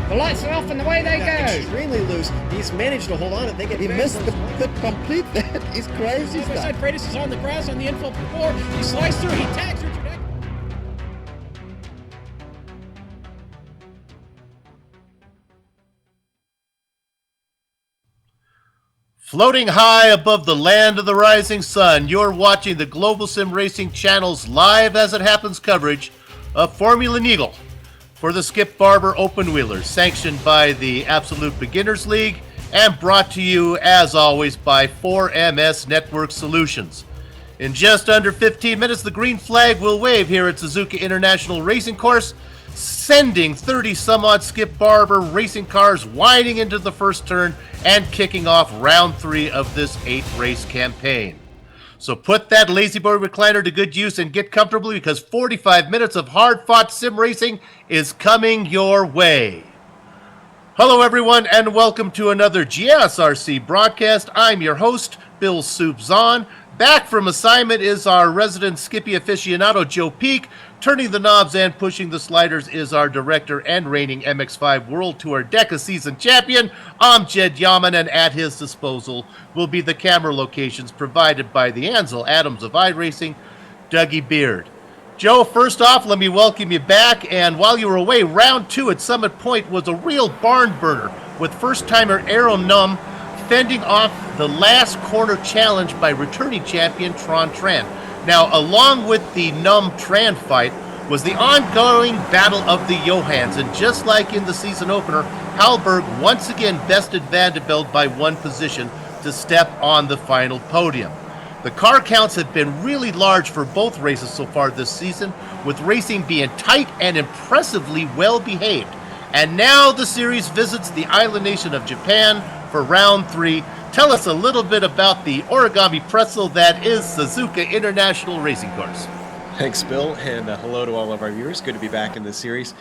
The lights are off and away they go. Extremely loose. He's managed to hold on. I think He missed the complete that. He's crazy Side by stuff. side, Freitas is on the grass on the infield before. He slides through. He tags Richard Neagle. Floating high above the land of the rising sun, you're watching the Global Sim Racing Channel's live as it happens coverage of Formula Neagle for the Skip Barber Open Wheelers, sanctioned by the Absolute Beginners League and brought to you, as always, by 4MS Network Solutions. In just under 15 minutes, the green flag will wave here at Suzuka International Racing Course, sending 30-some-odd Skip Barber racing cars winding into the first turn and kicking off round 3 of this 8-race campaign. So put that lazy boy recliner to good use and get comfortable, because 45 minutes of hard-fought sim racing is coming your way. Hello, everyone, and welcome to another GSRC broadcast. I'm your host, Bill Soup Zahn. Back from assignment is our resident Skippy aficionado, Joe Peak. Turning the knobs and pushing the sliders is our director and reigning MX5 World Tour DECA season champion, Amjad Yaman, and at his disposal will be the camera locations provided by the Ansel Adams of iRacing, Dougie Beard. Joe, first off, let me welcome you back, and while you were away, round 2 at Summit Point was a real barn burner, with first-timer Aaron Num fending off the last corner challenge by returning champion Tron Tran. Now, along with the Num-Tran fight was the ongoing battle of the Johans, and just like in the season opener, Halberg once again bested Vanderbilt by 1 position to step on the final podium. The car counts have been really large for both races so far this season, with racing being tight and impressively well behaved. And now the series visits the island nation of Japan for round 3. Tell us a little bit about the origami pretzel that is Suzuka International Racing Course. Thanks, Bill, and hello to all of our viewers. Good to be back in this series.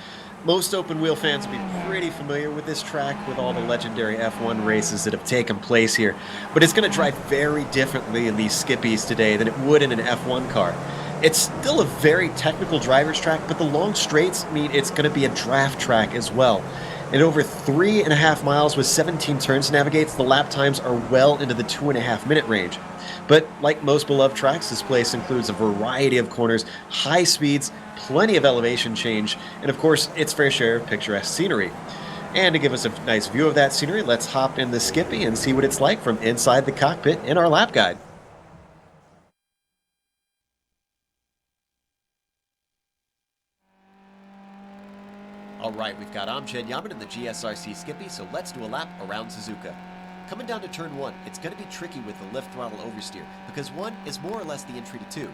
Most open wheel fans will be pretty familiar with this track with all the legendary F1 races that have taken place here. But it's going to drive very differently in these Skippies today than it would in an F1 car. It's still a very technical driver's track, but the long straights mean it's going to be a draft track as well. And over 3.5 miles with 17 turns to navigate, the lap times are well into the 2.5-minute range. But like most beloved tracks, this place includes a variety of corners, high speeds, plenty of elevation change, and of course, its fair share of picturesque scenery. And to give us a nice view of that scenery, let's hop in the Skippy and see what it's like from inside the cockpit in our lap guide. Alright, we've got Amjad Yaman in the GSRC Skippy, so let's do a lap around Suzuka. Coming down to turn 1, it's going to be tricky with the lift throttle oversteer, because 1 is more or less the entry to 2.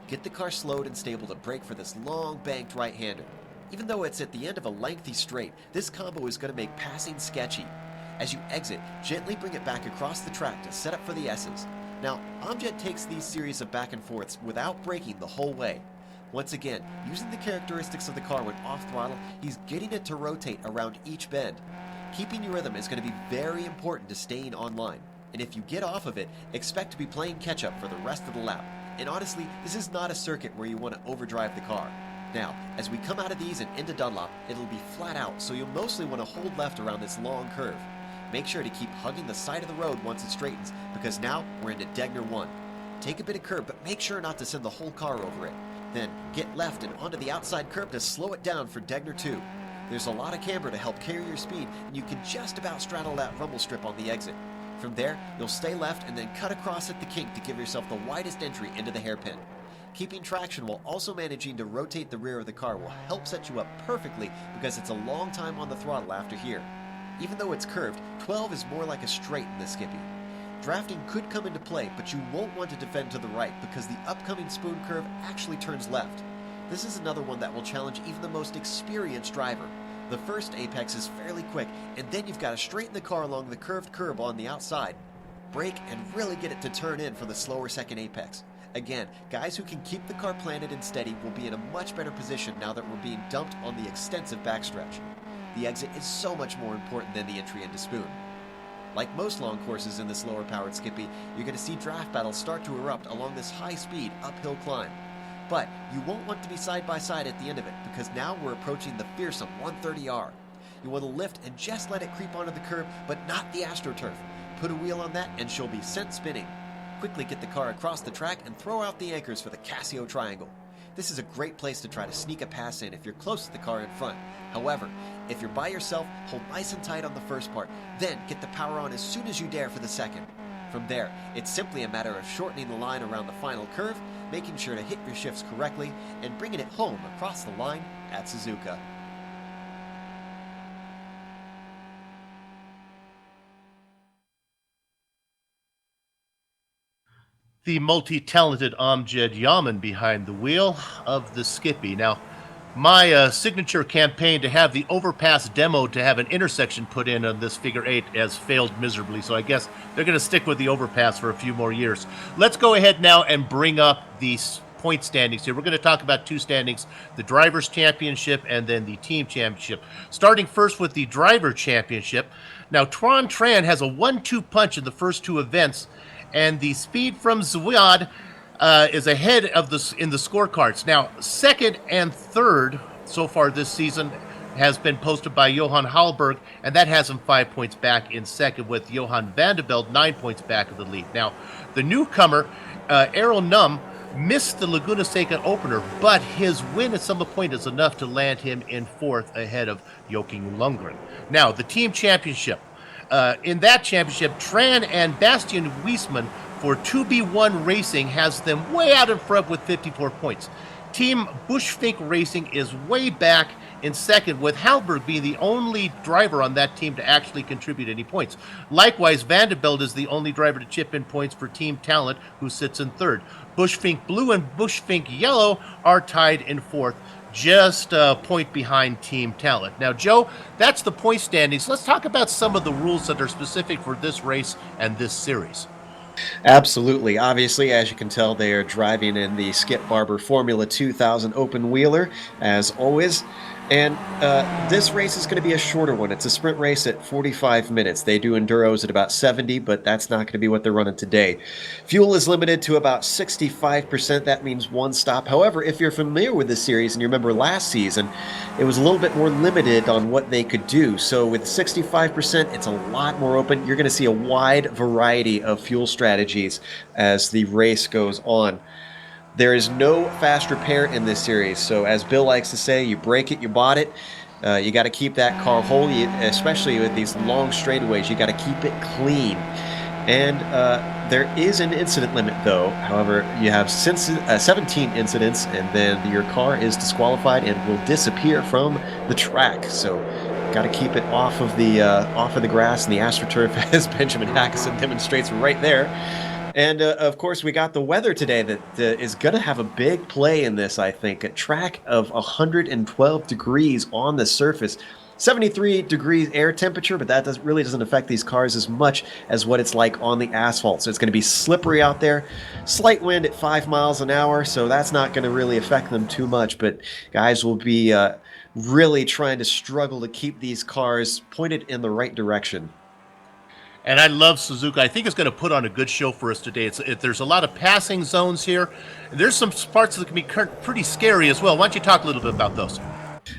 Get the car slowed and stable to brake for this long banked right-hander. Even though it's at the end of a lengthy straight, this combo is going to make passing sketchy. As you exit, gently bring it back across the track to set up for the S's. Now, Amjad takes these series of back and forths without braking the whole way. Once again, using the characteristics of the car when off throttle, he's getting it to rotate around each bend. Keeping your rhythm is going to be very important to staying online. And if you get off of it, expect to be playing catch-up for the rest of the lap. And honestly, this is not a circuit where you want to overdrive the car. Now, as we come out of these and into Dunlop, it'll be flat out, so you'll mostly want to hold left around this long curve. Make sure to keep hugging the side of the road once it straightens, because now we're into Degner 1. Take a bit of curb, but make sure not to send the whole car over it. Then get left and onto the outside curb to slow it down for Degner 2. There's a lot of camber to help carry your speed, and you can just about straddle that rumble strip on the exit. From there, you'll stay left and then cut across at the kink to give yourself the widest entry into the hairpin. Keeping traction while also managing to rotate the rear of the car will help set you up perfectly, because it's a long time on the throttle after here. Even though it's curved, 12 is more like a straight in the Skippy. Drafting could come into play, but you won't want to defend to the right because the upcoming spoon curve actually turns left. This is another one that will challenge even the most experienced driver. The first apex is fairly quick, and then you've got to straighten the car along the curved curb on the outside. Brake and really get it to turn in for the slower second apex. Again, guys who can keep the car planted and steady will be in a much better position now that we're being dumped on the extensive backstretch. The exit is so much more important than the entry into spoon. Like most long courses in this lower powered Skippy, you're going to see draft battles start to erupt along this high speed uphill climb. But you won't want to be side by side at the end of it, because now we're approaching the fearsome 130R. You want to lift and just let it creep onto the curb, but not the AstroTurf. Put a wheel on that and she'll be sent spinning. Quickly get the car across the track and throw out the anchors for the Casio Triangle. This is a great place to try to sneak a pass in if you're close to the car in front. However, if you're by yourself, hold nice and tight on the first part, then get the power on as soon as you dare for the second. From there, it's simply a matter of shortening the line around the final curve, making sure to hit your shifts correctly, and bringing it home across the line at Suzuka. The multi-talented Amjad Yaman behind the wheel of the Skippy. Now, my signature campaign to have the overpass demo to have an intersection put in on this figure 8 has failed miserably, so I guess they're going to stick with the overpass for a few more years. Let's go ahead now and bring up the point standings here. We're going to talk about two standings, the Drivers' Championship and then the Team Championship. Starting first with the Driver Championship. Now, Tron Tran has a 1-2 punch in the first two events, and the speed from Zwiad is ahead of in the scorecards. Now, second and third so far this season has been posted by Johan Hallberg, and that has him 5 points back in second, with Johan Vanderbilt 9 points back of the lead. Now, the newcomer, Errol Num, missed the Laguna Seca opener, but his win at some point is enough to land him in fourth ahead of Joachim Lundgren. Now, the Team Championship. In that championship, Tran and Bastian Wiesmann for 2B1 Racing has them way out in front with 54 points. Team Bushfink Racing is way back in second, with Hallberg being the only driver on that team to actually contribute any points. Likewise, Vanderbilt is the only driver to chip in points for Team Talent, who sits in third. Bushfink Blue and Bushfink Yellow are tied in fourth, just a point behind Team Talent. Now, Joe, that's the point standings. Let's talk about some of the rules that are specific for this race and this series. Absolutely. Obviously, as you can tell, they are driving in the Skip Barber Formula 2000 open wheeler, as always. And this race is going to be a shorter one. It's a sprint race at 45 minutes. They do enduros at about 70, but that's not going to be what they're running today. Fuel is limited to about 65%. That means one stop. However, if you're familiar with this series and you remember last season, it was a little bit more limited on what they could do. So with 65%, it's a lot more open. You're going to see a wide variety of fuel strategies as the race goes on. There is no fast repair in this series, so as Bill likes to say, you break it, you bought it. You got to keep that car whole, especially with these long straightaways. You got to keep it clean. And there is an incident limit, though. However, you have 17 incidents, and then your car is disqualified and will disappear from the track. So, got to keep it off of the grass and the AstroTurf, as Benjamin Hackison demonstrates right there. And, of course, we got the weather today that is going to have a big play in this, I think. A track of 112 degrees on the surface. 73 degrees air temperature, but that really doesn't affect these cars as much as what it's like on the asphalt. So it's going to be slippery out there. Slight wind at 5 miles an hour, so that's not going to really affect them too much. But guys will be really trying to struggle to keep these cars pointed in the right direction. And I love Suzuka. I think it's going to put on a good show for us today. There's a lot of passing zones here. There's some parts that can be pretty scary as well. Why don't you talk a little bit about those?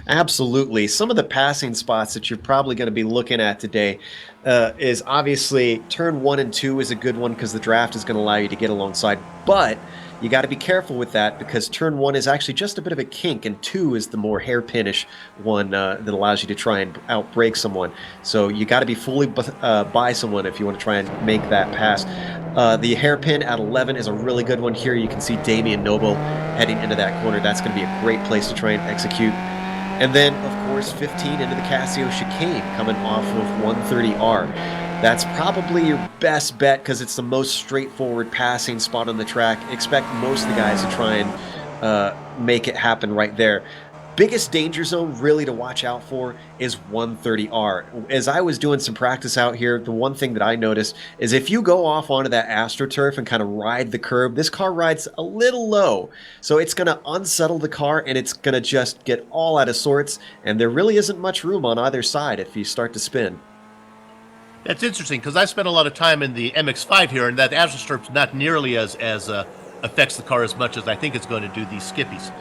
Absolutely. Some of the passing spots that you're probably going to be looking at today is obviously turn 1 and 2 is a good one because the draft is going to allow you to get alongside. But you got to be careful with that because turn 1 is actually just a bit of a kink, and 2 is the more hairpinish one that allows you to try and outbrake someone. So you got to be fully by someone if you want to try and make that pass. The hairpin at 11 is a really good one here. You can see Damian Noble heading into that corner. That's going to be a great place to try and execute. And then, of course, 15 into the Casio chicane coming off of 130R. That's probably your best bet because it's the most straightforward passing spot on the track. Expect most of the guys to try and make it happen right there. Biggest danger zone really to watch out for is 130R. As I was doing some practice out here, the one thing that I noticed is if you go off onto that AstroTurf and kind of ride the curb, this car rides a little low. So it's going to unsettle the car and it's going to just get all out of sorts. And there really isn't much room on either side if you start to spin. That's interesting because I spent a lot of time in the MX-5 here, and that AstroTurf's not nearly as affects the car as much as I think it's going to do these Skippies.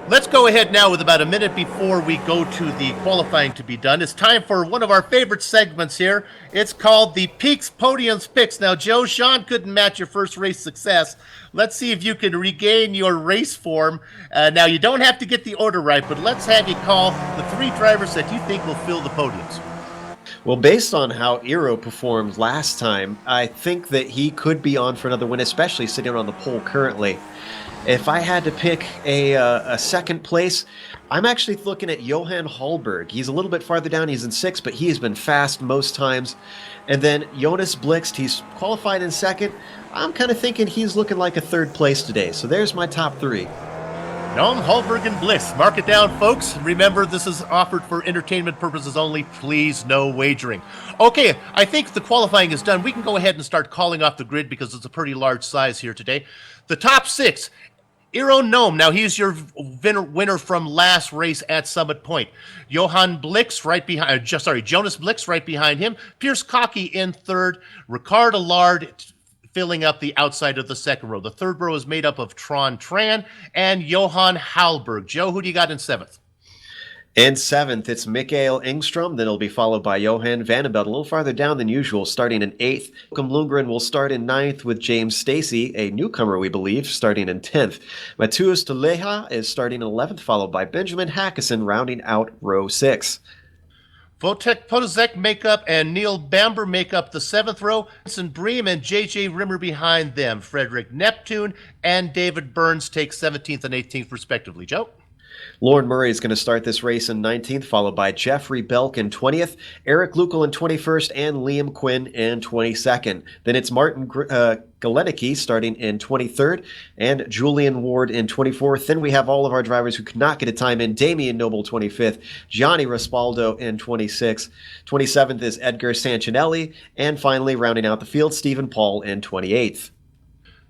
Let's go ahead now with about a minute before we go to the qualifying to be done. It's time for one of our favorite segments here. It's called the Peaks Podiums Picks. Now, Joe, Sean couldn't match your first race success. Let's see if you can regain your race form. Now, you don't have to get the order right, but let's have you call the 3 drivers that you think will fill the podiums. Well, based on how Eero performed last time, I think that he could be on for another win, especially sitting on the pole currently. If I had to pick a second place, I'm actually looking at Johan Hallberg. He's a little bit farther down. He's in 6th, but he has been fast most times. And then Jonas Blixt, he's qualified in 2nd. I'm kind of thinking he's looking like a 3rd place today. So there's my top 3. Noam, Hallberg, and Bliss. Mark it down, folks. Remember, this is offered for entertainment purposes only. Please, no wagering. Okay, I think the qualifying is done. We can go ahead and start calling off the grid because it's a pretty large size here today. The top 6. Eero Noam, now he's your winner from last race at Summit Point. Johan Blix right behind, Jonas Blix right behind him. Pierce Cockey in 3rd. Ricard Allard filling up the outside of the 2nd row. The 3rd row is made up of Tron Tran and Johan Hallberg. Joe, who do you got in 7th? In 7th, it's Mikael Engstrom. Then it'll be followed by Johan Vandenbelt, a little farther down than usual, starting in 8th. Malcolm Lundgren will start in 9th with James Stacey, a newcomer, we believe, starting in 10th. Matheus Tuleja is starting in 11th, followed by Benjamin Hackison, rounding out row 6. Votek Podozek make up and Neil Bamber make up the 7th row. Vincent Bream and J.J. Rimmer behind them. Frederick Neptune and David Burns take 17th and 18th, respectively. Joe? Lauren Murray is going to start this race in 19th, followed by Jeffrey Belk in 20th, Eric Lukel in 21st, and Liam Quinn in 22nd. Then it's Martin Galecki starting in 23rd, and Julian Ward in 24th. Then we have all of our drivers who could not get a time in. Damian Noble 25th, Gianni Raspaldo in 26th. 27th is Edgar Sanchinelli, and finally rounding out the field, Stephen Paul in 28th.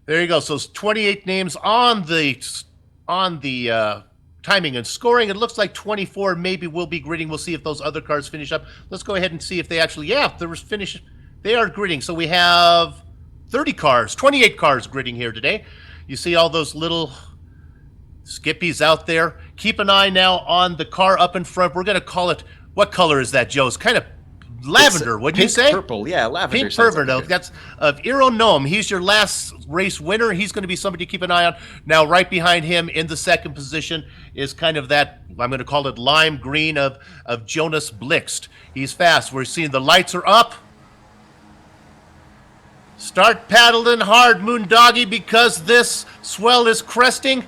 There you go. So it's 28 names on the timing and scoring. It looks like 24 maybe will be gridding. We'll see if those other cars finish up. Let's go ahead and see if they actually, they are gridding. So we have 28 cars gridding here today. You see all those little skippies out there. Keep an eye now on the car up in front. We're going to call it, what color is that, Joe? It's kind of lavender, wouldn't you say? Purple, yeah, lavender. Pink purple, no, that's of Eero Noam. He's your last race winner. He's going to be somebody to keep an eye on. Now, right behind him in the 2nd position is kind of that, I'm going to call it lime green of Jonas Blixt. He's fast. We're seeing the lights are up. Start paddling hard, Moondoggy, because this swell is cresting.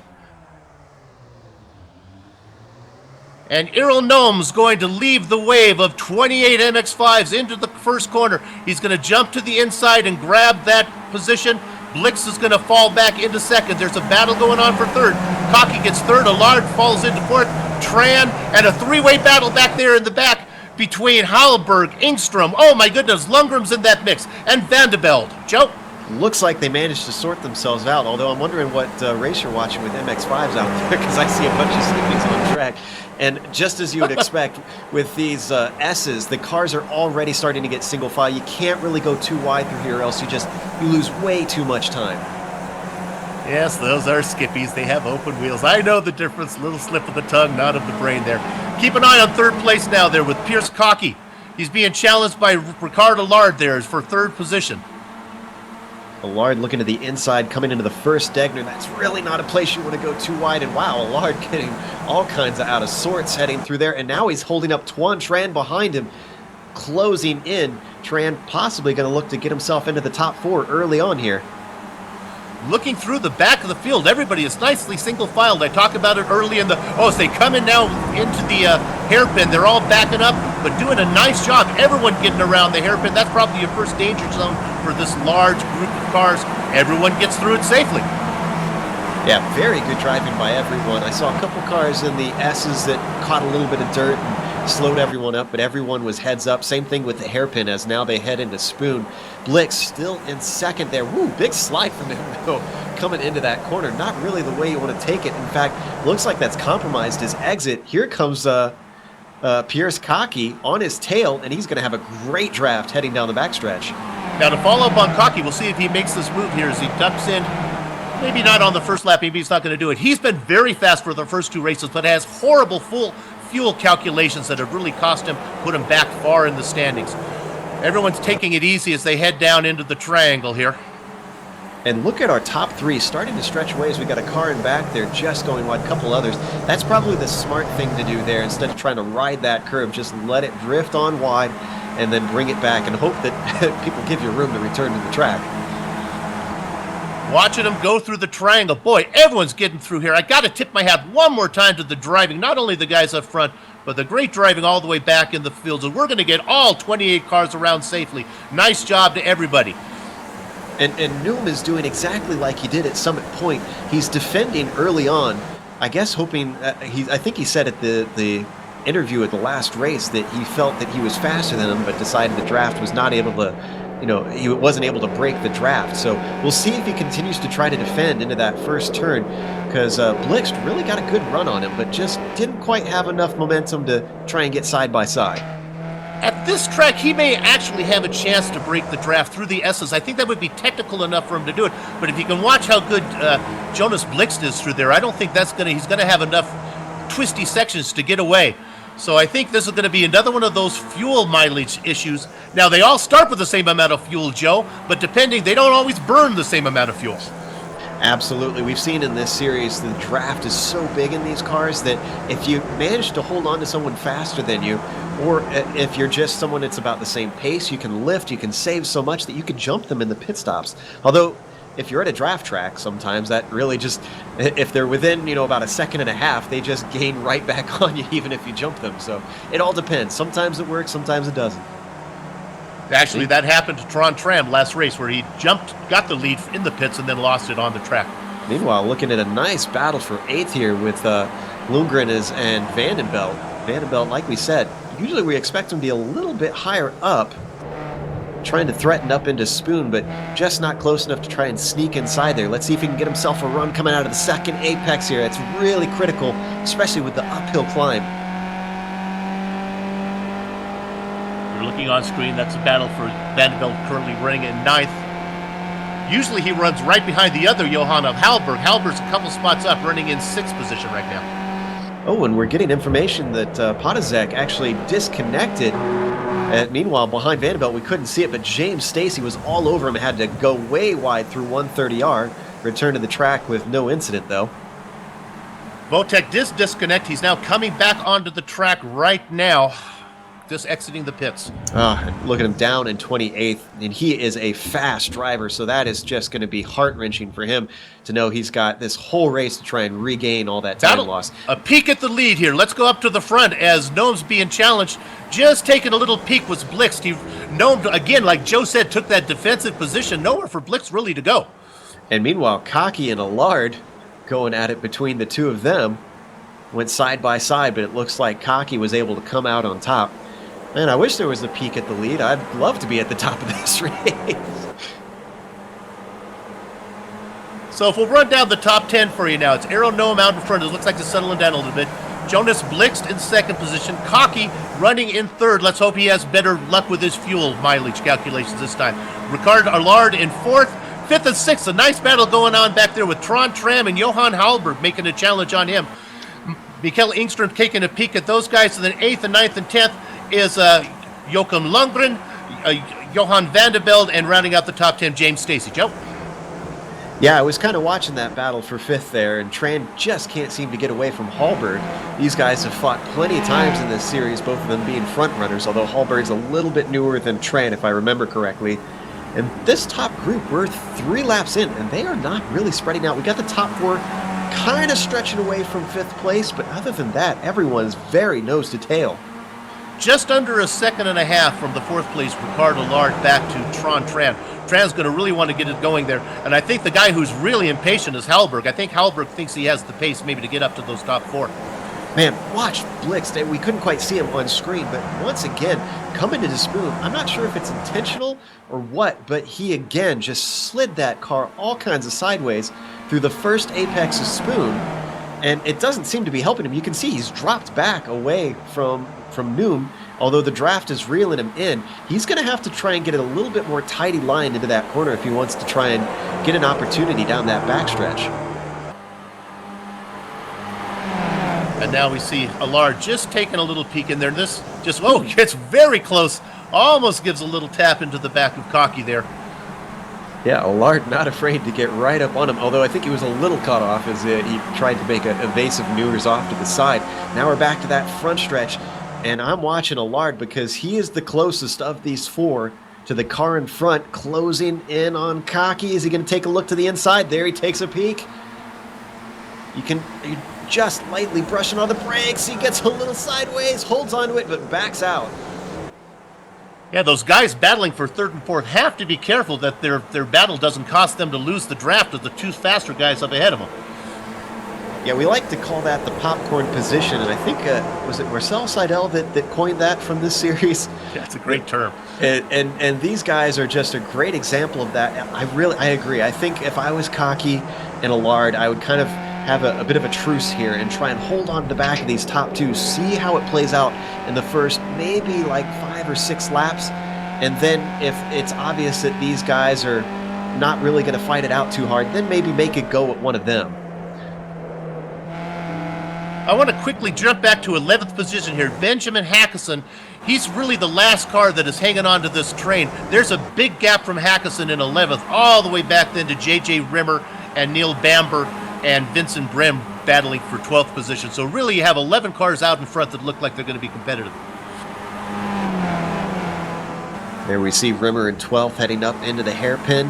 And Eero Noam's going to leave the wave of 28 MX-5s into the first corner. He's going to jump to the inside and grab that position. Blix is going to fall back into 2nd. There's a battle going on for 3rd. Cockey gets 3rd. Allard falls into 4th. Tran, and a 3-way battle back there in the back between Hallberg, Engstrom. Oh my goodness, Lundgren's in that mix. And Vandenbelt. Joe? Looks like they managed to sort themselves out, although I'm wondering what race you're watching with MX-5s out there, because I see a bunch of skippies on track. And just as you would expect with these S's, the cars are already starting to get single file. You can't really go too wide through here, or else you lose way too much time. Yes, those are skippies. They have open wheels. I know the difference. Little slip of the tongue, not of the brain there. Keep an eye on 3rd place now there with Pierce Cockey. He's being challenged by Ricard Allard there for 3rd position. Allard looking to the inside, coming into the first Degner. That's really not a place you want to go too wide. And wow, Allard getting all kinds of out of sorts heading through there. And now he's holding up Tuan Tran behind him, closing in. Tran possibly going to look to get himself into the top 4 early on here. Looking through the back of the field, everybody is nicely single-filed. I talked about it early in the... Oh, as they come in now into the hairpin, they're all backing up, but doing a nice job. Everyone getting around the hairpin. That's probably your first danger zone for this large group of cars. Everyone gets through it safely. Yeah, very good driving by everyone. I saw a couple cars in the S's that caught a little bit of dirt and slowed everyone up, but everyone was heads up. Same thing with the hairpin as now they head into Spoon. Blix still in 2nd there. Woo, big slide from him though, coming into that corner. Not really the way you want to take it. In fact, looks like that's compromised his exit. Here comes Pierce Cockey on his tail, and he's going to have a great draft heading down the backstretch. Now to follow up on Cockey, we'll see if he makes this move here as he ducks in Maybe not on the first lap. Maybe he's not going to do it. He's been very fast for the first 2 races, but has horrible fuel calculations that have really cost him, put him back far in the standings. Everyone's taking it easy as they head down into the triangle here. And look at our top 3 starting to stretch away as we got a car in back there just going wide, a couple others. That's probably the smart thing to do there. Instead of trying to ride that curve, just let it drift on wide and then bring it back and hope that people give you room to return to the track. Watching them go through the triangle. Boy, everyone's getting through here. I got to tip my hat one more time to the driving, not only the guys up front, but the great driving all the way back in the fields. And we're going to get all 28 cars around safely. Nice job to everybody. And Noom is doing exactly like he did at Summit Point. He's defending early on, I guess hoping, I think he said at the interview at the last race that he felt that he was faster than him, but decided the draft was not able to, he wasn't able to break the draft. So we'll see if he continues to try to defend into that first turn, because Blixt really got a good run on him, but just didn't quite have enough momentum to try and get side by side. At this track, he may actually have a chance to break the draft through the S's. I think that would be technical enough for him to do it. But if you can watch how good Jonas Blixt is through there, I don't think he's going to have enough twisty sections to get away. So I think this is going to be another one of those fuel mileage issues. Now, they all start with the same amount of fuel, Joe, but they don't always burn the same amount of fuel. Absolutely. We've seen in this series the draft is so big in these cars that if you manage to hold on to someone faster than you, or if you're just someone that's about the same pace, you can lift, you can save so much that you can jump them in the pit stops. Although, if you're at a draft track, sometimes that really just, if they're within, about a second and a half, they just gain right back on you even if you jump them. So it all depends. Sometimes it works, sometimes it doesn't. Actually, that happened to Tron Tram last race where he got the lead in the pits and then lost it on the track. Meanwhile, looking at a nice battle for 8th here with Lundgren and Vandenbelt. Vandenbelt, like we said, usually we expect him to be a little bit higher up, trying to threaten up into Spoon, but just not close enough to try and sneak inside there. Let's see if he can get himself a run coming out of the second apex here. It's really critical, especially with the uphill climb. You're looking on screen, that's a battle for Vandenbelt currently running in 9th. Usually he runs right behind the other Johan of Halberg. Halberg's a couple spots up, running in 6th position right now. Oh, and we're getting information that Potazek actually disconnected. Meanwhile, behind Vandenbelt, we couldn't see it, but James Stacy was all over him, had to go way wide through 130R. Return to the track with no incident, though. Votek did disconnect. He's now coming back onto the track right now, just exiting the pits. Look at him down in 28th, and he is a fast driver, so that is just going to be heart-wrenching for him to know he's got this whole race to try and regain all that time loss. A peek at the lead here. Let's go up to the front as Gnome's being challenged. Just taking a little peek was Blixt. Gnome, again, like Joe said, took that defensive position. Nowhere for Blixt really to go. And meanwhile, Cocky and Allard going at it between the two of them. Went side by side, but it looks like Cocky was able to come out on top. Man, I wish there was a peek at the lead. I'd love to be at the top of this race. So if we'll run down the top 10 for you now. It's Aero Gnome out in front. It looks like it's settling down a little bit. Jonas Blixt in 2nd position. Cocky running in 3rd. Let's hope he has better luck with his fuel mileage calculations this time. Ricard Allard in 4th. 5th and 6th. A nice battle going on back there with Tron Tram and Johan Halberg making a challenge on him. Mikael Ingstrom taking a peek at those guys. And then 8th and 9th and 10th is Joachim Lundgren, Johan Vandenbelt, and rounding out the top 10, James Stacy. Joe? Yeah, I was kind of watching that battle for 5th there, and Tran just can't seem to get away from Hallberg. These guys have fought plenty of times in this series, both of them being front runners, although Hallberg's a little bit newer than Tran, if I remember correctly. And this top group, we're 3 laps in, and they are not really spreading out. We got the top 4 kind of stretching away from 5th place, but other than that, everyone is very nose to tail. Just under a second and a half from the 4th place, Ricard Allard back to Tron Tran. Tran's going to really want to get it going there. And I think the guy who's really impatient is Halberg. I think Halberg thinks he has the pace maybe to get up to those top 4. Man, watch Blixt. We couldn't quite see him on screen, but once again, coming into Spoon, I'm not sure if it's intentional or what, but he again just slid that car all kinds of sideways through the first apex of Spoon. and it doesn't seem to be helping him. You can see he's dropped back away from Noom. Although the draft is reeling him in, he's going to have to try and get a little bit more tidy line into that corner if he wants to try and get an opportunity down that backstretch. And now we see Allard just taking a little peek in there. This just, oh, gets very close. Almost gives a little tap into the back of Cocky there. Yeah, Allard not afraid to get right up on him, although I think he was a little cut off as he tried to make an evasive maneuvers off to the side. Now we're back to that front stretch. And I'm watching Allard because he is the closest of these four to the car in front, closing in on Cocky. Is he going to take a look to the inside? There he takes a peek. You just lightly brushing on the brakes. He gets a little sideways, holds onto it, but backs out. Yeah, those guys battling for third and fourth have to be careful that their battle doesn't cost them to lose the draft of the two faster guys up ahead of them. Yeah, we like to call that the popcorn position, and I think, was it Marcel Seidel that coined that from this series? Yeah, it's a great term. And these guys are just a great example of that. I agree. I think if I was Cocky and Allard, I would kind of have a bit of a truce here and try and hold on to the back of these top two, see how it plays out in the first maybe like 5 or 6 laps, and then if it's obvious that these guys are not really going to fight it out too hard, then maybe make a go at one of them. I want to quickly jump back to 11th position here. Benjamin Hackison, he's really the last car that is hanging on to this train. There's a big gap from Hackison in 11th, all the way back then to J.J. Rimmer and Neil Bamber and Vincent Brem battling for 12th position. So really you have 11 cars out in front that look like they're going to be competitive. There we see Rimmer in 12th heading up into the hairpin.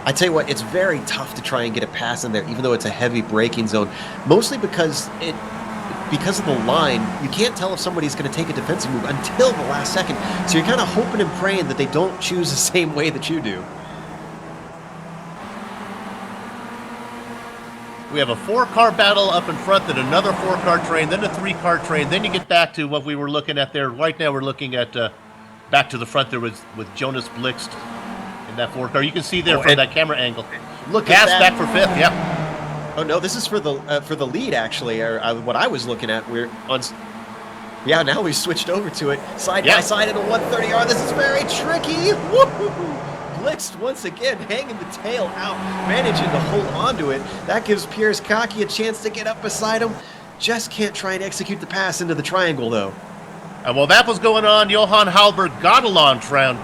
I tell you what, it's very tough to try and get a pass in there, even though it's a heavy braking zone, mostly because of the line. You can't tell if somebody's going to take a defensive move until the last second, so you're kind of hoping and praying that they don't choose the same way that you do. We have a 4-car battle up in front, then another 4-car train, then a 3-car train, then you get back to what we were looking at there. Right now we're looking at back to the front there with Jonas Blixt in that 4-car. You can see there from that camera angle. Look Gas at that. back for 5th, yeah. Oh no, this is for the lead actually, or what I was looking at. We're on. Yeah, now we've switched over to it side by side in a 130R. This is very tricky. Woo-hoo-hoo. Blixt once again hanging the tail out, managing to hold on to it. That gives Piers Cocky a chance to get up beside him. Just can't try and execute the pass into the triangle though. And while that was going on, Johan Halberg got along Tran.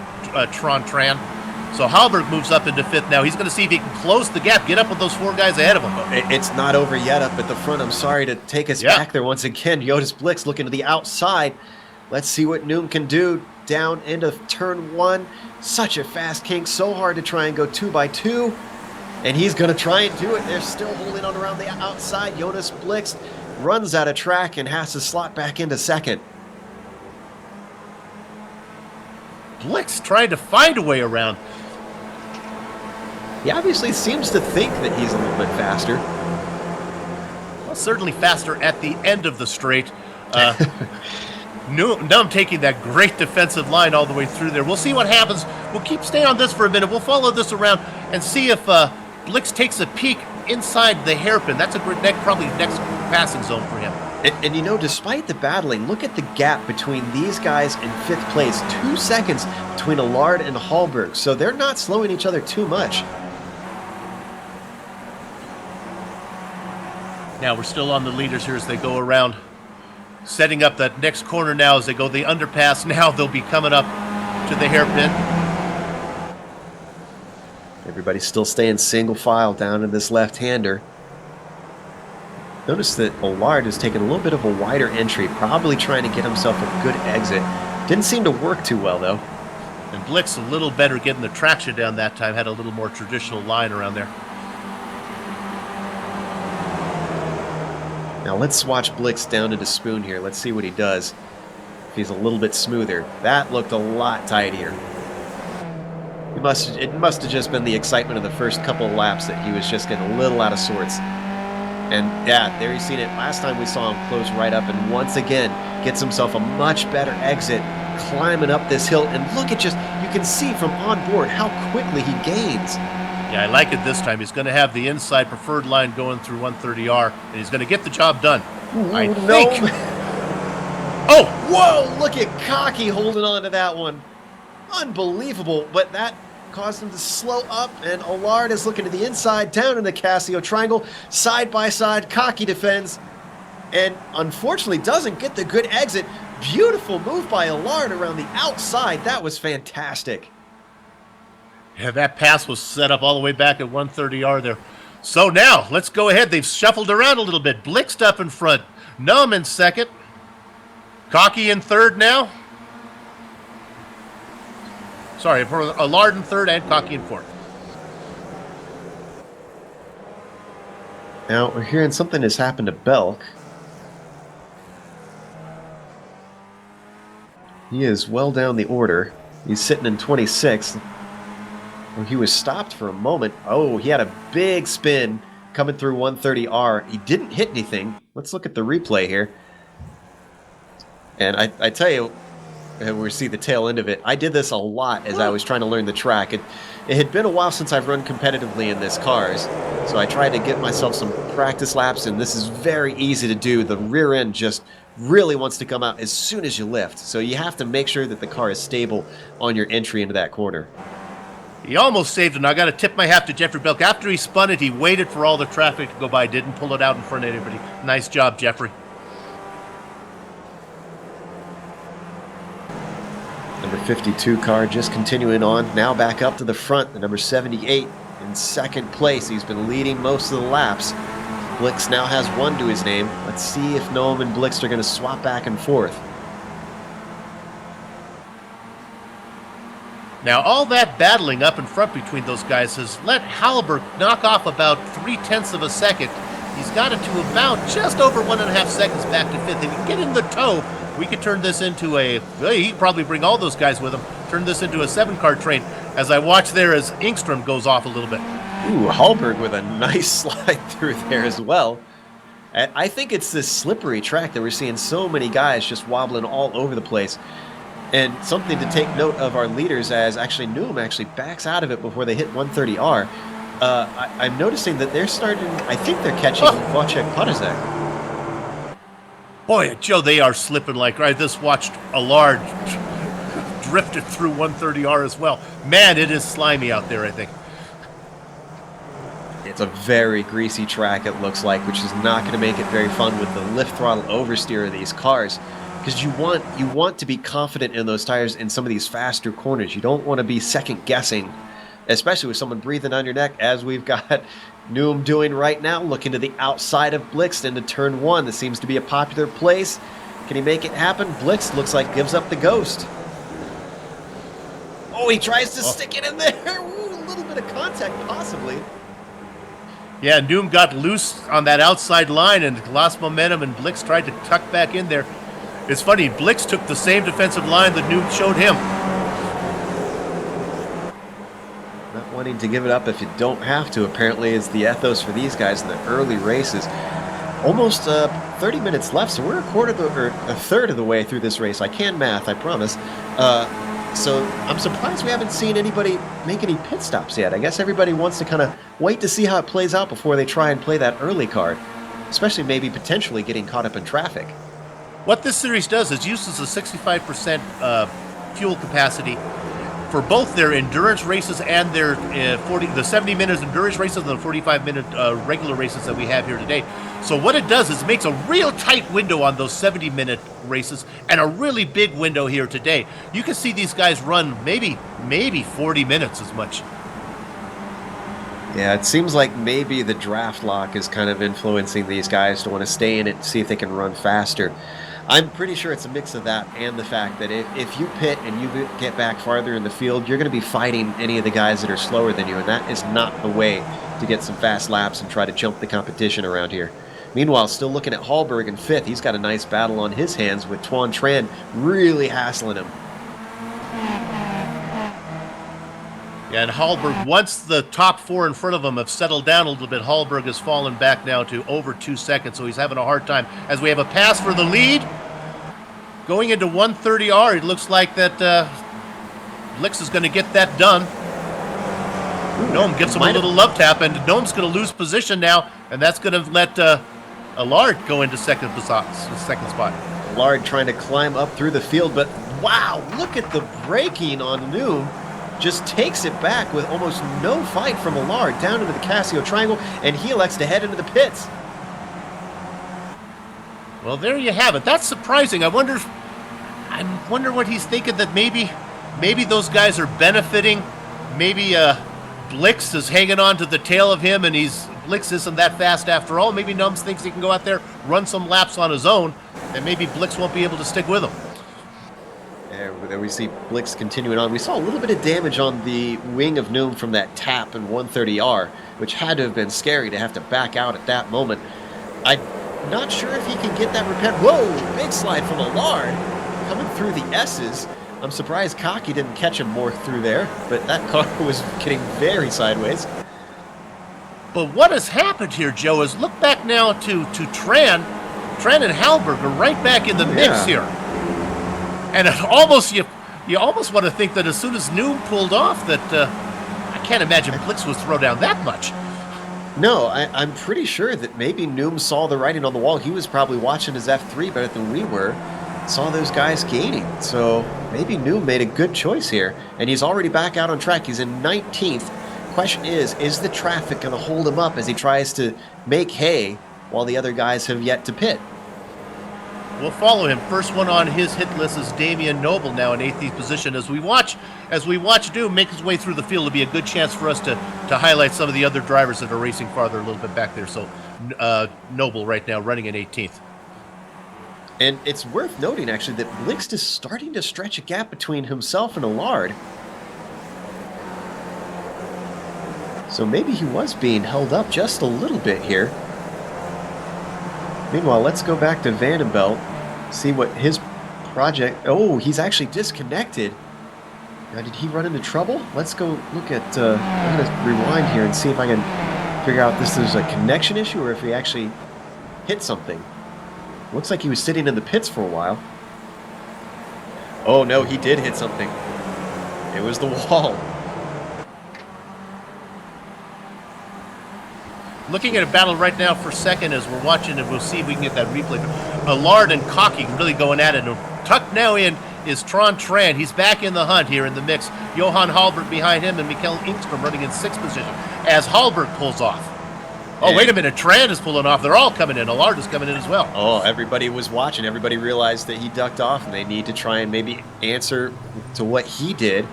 So Halberg moves up into 5th now. He's going to see if he can close the gap, get up with those 4 guys ahead of him. It's not over yet up at the front. I'm sorry to take us back there once again. Jonas Blixt looking to the outside. Let's see what Noom can do down into turn 1. Such a fast kink. So hard to try and go 2x2. And he's going to try and do it. They're still holding on around the outside. Jonas Blixt runs out of track and has to slot back into 2nd. Blixt trying to find a way around. He obviously seems to think that he's a little bit faster. Well, certainly faster at the end of the straight. Noom taking that great defensive line all the way through there. We'll see what happens. We'll stay on this for a minute. We'll follow this around and see if Blixt takes a peek inside the hairpin. That's probably next passing zone for him. And you know, despite the battling, look at the gap between these guys in 5th place. 2 seconds between Allard and Halberg. So they're not slowing each other too much. Now we're still on the leaders here as they go around, setting up that next corner now as they go the underpass. Now they'll be coming up to the hairpin. Everybody's still staying single file down in this left-hander. Notice that Allard has taken a little bit of a wider entry, probably trying to get himself a good exit. Didn't seem to work too well, though. And Blixt a little better getting the traction down that time, had a little more traditional line around there. Now let's watch Blixt down into Spoon here. Let's see what he does. If he's a little bit smoother. That looked a lot tidier. It must have just been the excitement of the first couple of laps that he was just getting a little out of sorts. And yeah, there you've seen it. Last time we saw him close right up, and once again gets himself a much better exit, climbing up this hill. And look at you can see from on board how quickly he gains. Yeah, I like it this time. He's going to have the inside preferred line going through 130R, and he's going to get the job done. I think. Oh! Whoa, look at Cocky holding on to that one. Unbelievable, but that caused him to slow up, and Allard is looking to the inside, down in the Casio triangle, side by side. Cocky defends, and unfortunately doesn't get the good exit. Beautiful move by Allard around the outside. That was fantastic. Yeah, that pass was set up all the way back at 130R there. So now, let's go ahead. They've shuffled around a little bit. Blixt up in front. Numb in second. Cocky in third now. Sorry, for Allard in third and Cocky in fourth. Now, we're hearing something has happened to Belk. He is well down the order. He's sitting in 26th. Well, he was stopped for a moment. Oh, he had a big spin coming through 130R. He didn't hit anything. Let's look at the replay here. And I tell you, we see the tail end of it. I did this a lot as I was trying to learn the track. It had been a while since I've run competitively in this cars, so I tried to get myself some practice laps, and this is very easy to do. The rear end just really wants to come out as soon as you lift, so you have to make sure that the car is stable on your entry into that corner. He almost saved it, and I got to tip my hat to Jeffrey Belk. After he spun it, he waited for all the traffic to go by, didn't pull it out in front of anybody. Nice job, Jeffrey. Number 52 car just continuing on, now back up to the front. The number 78 in second place. He's been leading most of the laps. Blix now has one to his name. Let's see if Noam and Blix are going to swap back and forth. Now, all that battling up in front between those guys has let Halberg knock off about 0.3 of a second. He's got it to about just over 1.5 seconds back to fifth. If he can get in the toe, we could turn this into he'd probably bring all those guys with him, turn this into a 7-car train, as I watch there as Engstrom goes off a little bit. Ooh, Hallberg with a nice slide through there as well. And I think it's this slippery track that we're seeing so many guys just wobbling all over the place. And something to take note of our leaders, as actually Newham actually backs out of it before they hit 130R. I'm noticing that they're starting, I think they're catching Wojciech Podazek. Boy, Joe, they are slipping like, I just watched Allard drifted through 130R as well. Man, it is slimy out there, I think. It's a very greasy track, it looks like, which is not going to make it very fun with the lift throttle oversteer of these cars. Because you want to be confident in those tires in some of these faster corners. You don't want to be second guessing, especially with someone breathing on your neck, as we've got Newham doing right now, looking to the outside of Blix into turn one. This seems to be a popular place. Can he make it happen? Blix looks like gives up the ghost. Oh, he tries to stick it in there. Ooh, a little bit of contact, possibly. Yeah, Newham got loose on that outside line and lost momentum, and Blix tried to tuck back in there. It's funny, Blix took the same defensive line that Newham showed him. Not wanting to give it up if you don't have to, apparently, is the ethos for these guys in the early races. Almost 30 minutes left, so we're a third of the way through this race. I can math, I promise. So I'm surprised we haven't seen anybody make any pit stops yet. I guess everybody wants to kind of wait to see how it plays out before they try and play that early card, especially maybe potentially getting caught up in traffic. What this series does is uses a 65% fuel capacity for both their endurance races and their the 70-minute endurance races and the 45-minute regular races that we have here today. So what it does is it makes a real tight window on those 70-minute races and a really big window here today. You can see these guys run maybe 40 minutes as much. Yeah, it seems like maybe the draft lock is kind of influencing these guys to want to stay in it and see if they can run faster. I'm pretty sure it's a mix of that and the fact that if you pit and you get back farther in the field, you're going to be fighting any of the guys that are slower than you, and that is not the way to get some fast laps and try to jump the competition around here. Meanwhile, still looking at Hallberg in fifth. He's got a nice battle on his hands with Tuan Tran really hassling him. Yeah, and Hallberg, once the top four in front of him have settled down a little bit, Hallberg has fallen back now to over 2 seconds, so he's having a hard time. As we have a pass for the lead, going into 130R, it looks like that Blix is going to get that done. Gnome gets him a little love tap, and Gnome's going to lose position now, and that's going to let Allard go into second spot. Allard trying to climb up through the field, but wow, look at the braking on Noom. Just takes it back with almost no fight from Allard down into the Casio Triangle, and he elects to head into the pits. Well, there you have it. That's surprising. I wonder what he's thinking, that maybe those guys are benefiting. Maybe Blix is hanging on to the tail of him, and Blix isn't that fast after all. Maybe Nums thinks he can go out there, run some laps on his own, and maybe Blix won't be able to stick with him. There we see Blix continuing on. We saw a little bit of damage on the wing of Noom from that tap in 130R, which had to have been scary to have to back out at that moment. I'm not sure if he can get that repaired. Whoa, big slide from Allard coming through the S's. I'm surprised Cocky didn't catch him more through there, but that car was getting very sideways. But what has happened here, Joe, is look back now to Tran. Tran and Halberg are right back in the mix here. And it almost you almost want to think that as soon as Noom pulled off, that I can't imagine Blix would throw down that much. No, I'm pretty sure that maybe Noom saw the writing on the wall. He was probably watching his F3 better than we were. Saw those guys gaining. So maybe Noom made a good choice here. And he's already back out on track. He's in 19th. Question is the traffic going to hold him up as he tries to make hay while the other guys have yet to pit? We'll follow him. First one on his hit list is Damian Noble, now in 18th position. As we watch Doom make his way through the field, it'll be a good chance for us to highlight some of the other drivers that are racing farther a little bit back there. So Noble right now running in 18th. And it's worth noting, actually, that Blixt is starting to stretch a gap between himself and Allard. So maybe he was being held up just a little bit here. Meanwhile, let's go back to Vandenbelt, see what his project... Oh, he's actually disconnected. Now, did he run into trouble? Let's go look at... I'm going to rewind here and see if I can figure out if this is a connection issue or if he actually hit something. Looks like he was sitting in the pits for a while. Oh, no, he did hit something. It was the wall. Looking at a battle right now for second as we're watching it. We'll see if we can get that replay. Allard and Cocky really going at it. Tucked now in is Tran. He's back in the hunt here in the mix. Johan Halberg behind him and Mikkel Ingstrom running in 6th position as Halberg pulls off. Oh, wait a minute. Tran is pulling off. They're all coming in. Allard is coming in as well. Oh, everybody was watching. Everybody realized that he ducked off, and they need to try and maybe answer to what he did.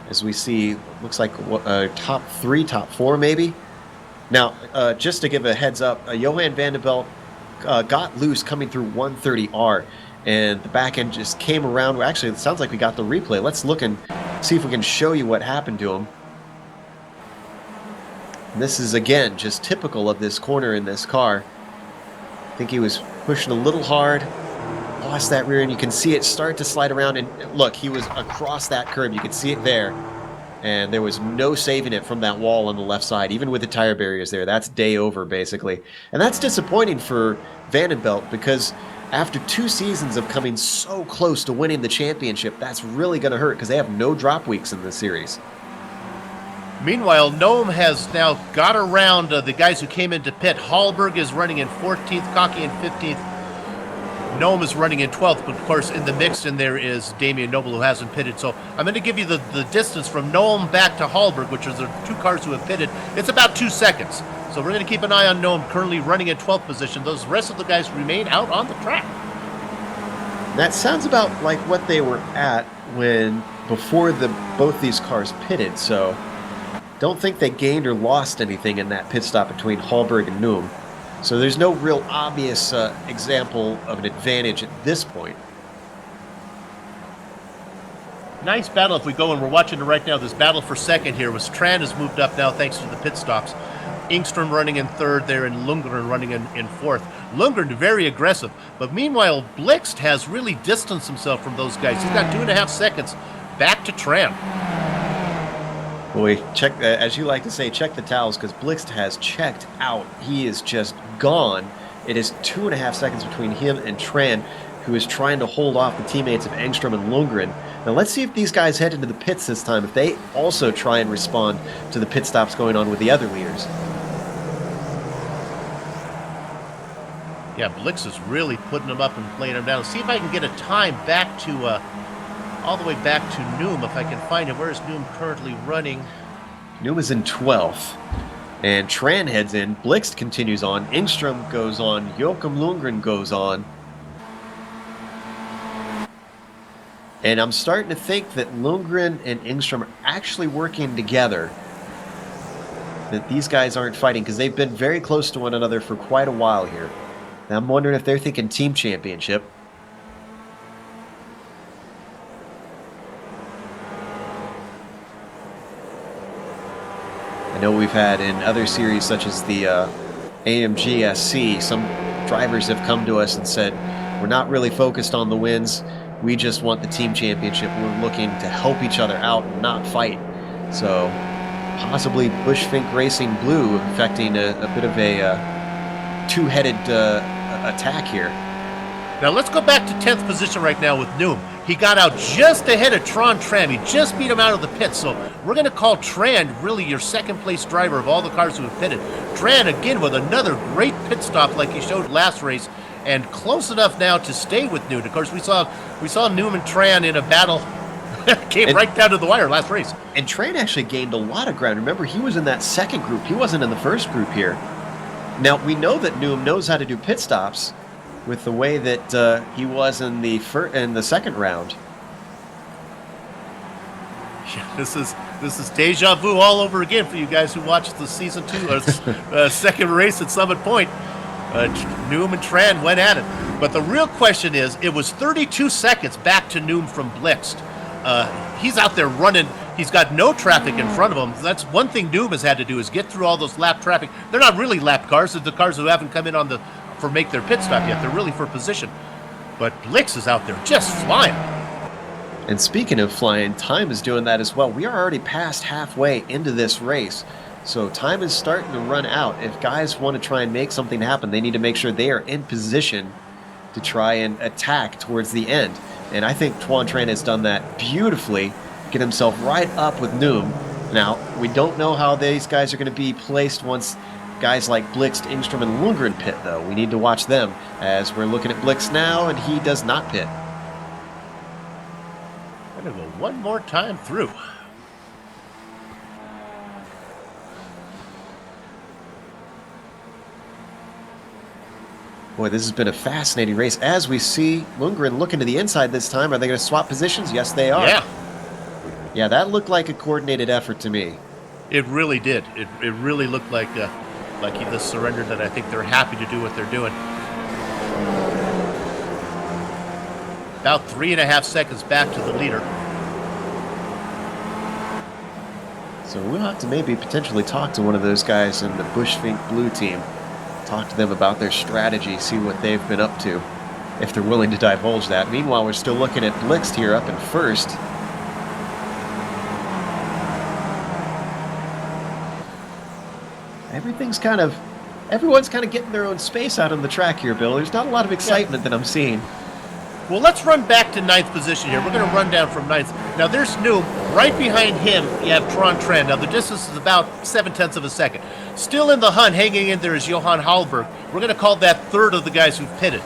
As we see, looks like top 3, top 4 maybe. Now, just to give a heads up, Johan Vandenbelt got loose coming through 130R, and the back end just came around. Well, actually, it sounds like we got the replay. Let's look and see if we can show you what happened to him. And this is, again, just typical of this corner in this car. I think he was pushing a little hard, lost that rear end. You can see it start to slide around, and look, he was across that curb. You can see it there. And there was no saving it from that wall on the left side, even with the tire barriers there. That's day over, basically. And that's disappointing for Vandenbelt because after 2 seasons of coming so close to winning the championship, that's really going to hurt because they have no drop weeks in this series. Meanwhile, Gnome has now got around the guys who came into pit. Halberg is running in 14th, Cocky in 15th. Gnome is running in 12th, but of course in the mix in there is Damian Noble who hasn't pitted. So I'm going to give you the distance from Gnome back to Halberg, which are the 2 cars who have pitted. It's about 2 seconds. So we're going to keep an eye on Gnome, currently running in 12th position. Those rest of the guys remain out on the track. That sounds about like what they were at before both these cars pitted. So don't think they gained or lost anything in that pit stop between Halberg and Gnome. So there's no real obvious example of an advantage at this point. Nice battle if we go, and we're watching it right now. This battle for second here was Tran has moved up now thanks to the pit stops. Ingstrom running in 3rd there and Lundgren running in 4th. Lundgren very aggressive, but meanwhile Blixt has really distanced himself from those guys. He's got 2.5 seconds back to Tran. Boy, check, as you like to say, check the towels, because Blixt has checked out. He is just gone. It is 2.5 seconds between him and Tran, who is trying to hold off the teammates of Engstrom and Lundgren. Now let's see if these guys head into the pits this time, if they also try and respond to the pit stops going on with the other leaders. Yeah, Blix is really putting them up and playing them down. See if I can get a time back to, all the way back to Noom, if I can find it. Where is Noom currently running? Noom is in 12th. And Tran heads in. Blixt continues on. Engstrom goes on. Joachim Lundgren goes on. And I'm starting to think that Lundgren and Engstrom are actually working together. That these guys aren't fighting, because they've been very close to one another for quite a while here. And I'm wondering if they're thinking team championship. I know we've had in other series such as the AMG SC, some drivers have come to us and said, we're not really focused on the wins, we just want the team championship. We're looking to help each other out and not fight. So possibly Bushfink Racing Blue affecting a bit of a two-headed attack here. Now let's go back to 10th position right now with Noom. He got out just ahead of Tran. He just beat him out of the pit. So we're going to call Tran really your second place driver of all the cars who have pitted. Tran again with another great pit stop like he showed last race, and close enough now to stay with Noom. Of course, we saw Noom and Tran in a battle. Came right down to the wire last race. And Tran actually gained a lot of ground. Remember, he was in that second group. He wasn't in the first group here. Now, we know that Noom knows how to do pit stops with the way that he was in the second round. Yeah, this is deja vu all over again for you guys who watched the season 2 second race at Summit Point. Noom and Tran went at it. But the real question is, it was 32 seconds back to Noom from Blixt. He's out there running. He's got no traffic in front of him. That's one thing Noom has had to do, is get through all those lap traffic. They're not really lap cars. They're the cars who haven't come in on for make their pit stop yet. They're really for position. But Blix is out there just flying. And speaking of flying, time is doing that as well. We are already past halfway into this race. So time is starting to run out. If guys want to try and make something happen, they need to make sure they are in position to try and attack towards the end. And I think Tuan Tran has done that beautifully, get himself right up with Noom. Now, we don't know how these guys are going to be placed once guys like Blixt, Engstrom, and Lundgren pit, though. We need to watch them, as we're looking at Blixt now, and he does not pit. I'm going to go one more time through. Boy, this has been a fascinating race. As we see Lundgren looking to the inside this time, are they going to swap positions? Yes, they are. Yeah, that looked like a coordinated effort to me. It really did. It really looked like he just surrendered, that I think they're happy to do what they're doing. About 3.5 seconds back to the leader. So we'll have to maybe potentially talk to one of those guys in the Bushfink Blue team. Talk to them about their strategy, see what they've been up to, if they're willing to divulge that. Meanwhile, we're still looking at Blixt here up in first. Everyone's kind of getting their own space out on the track here, Bill. There's not a lot of excitement that I'm seeing. Well, let's run back to 9th position here. We're going to run down from 9th. Now, there's Noom. Right behind him, you have Tran. Now, the distance is about 0.7 of a second. Still in the hunt, hanging in there is Johan Hallberg. We're going to call that third of the guys who've pitted.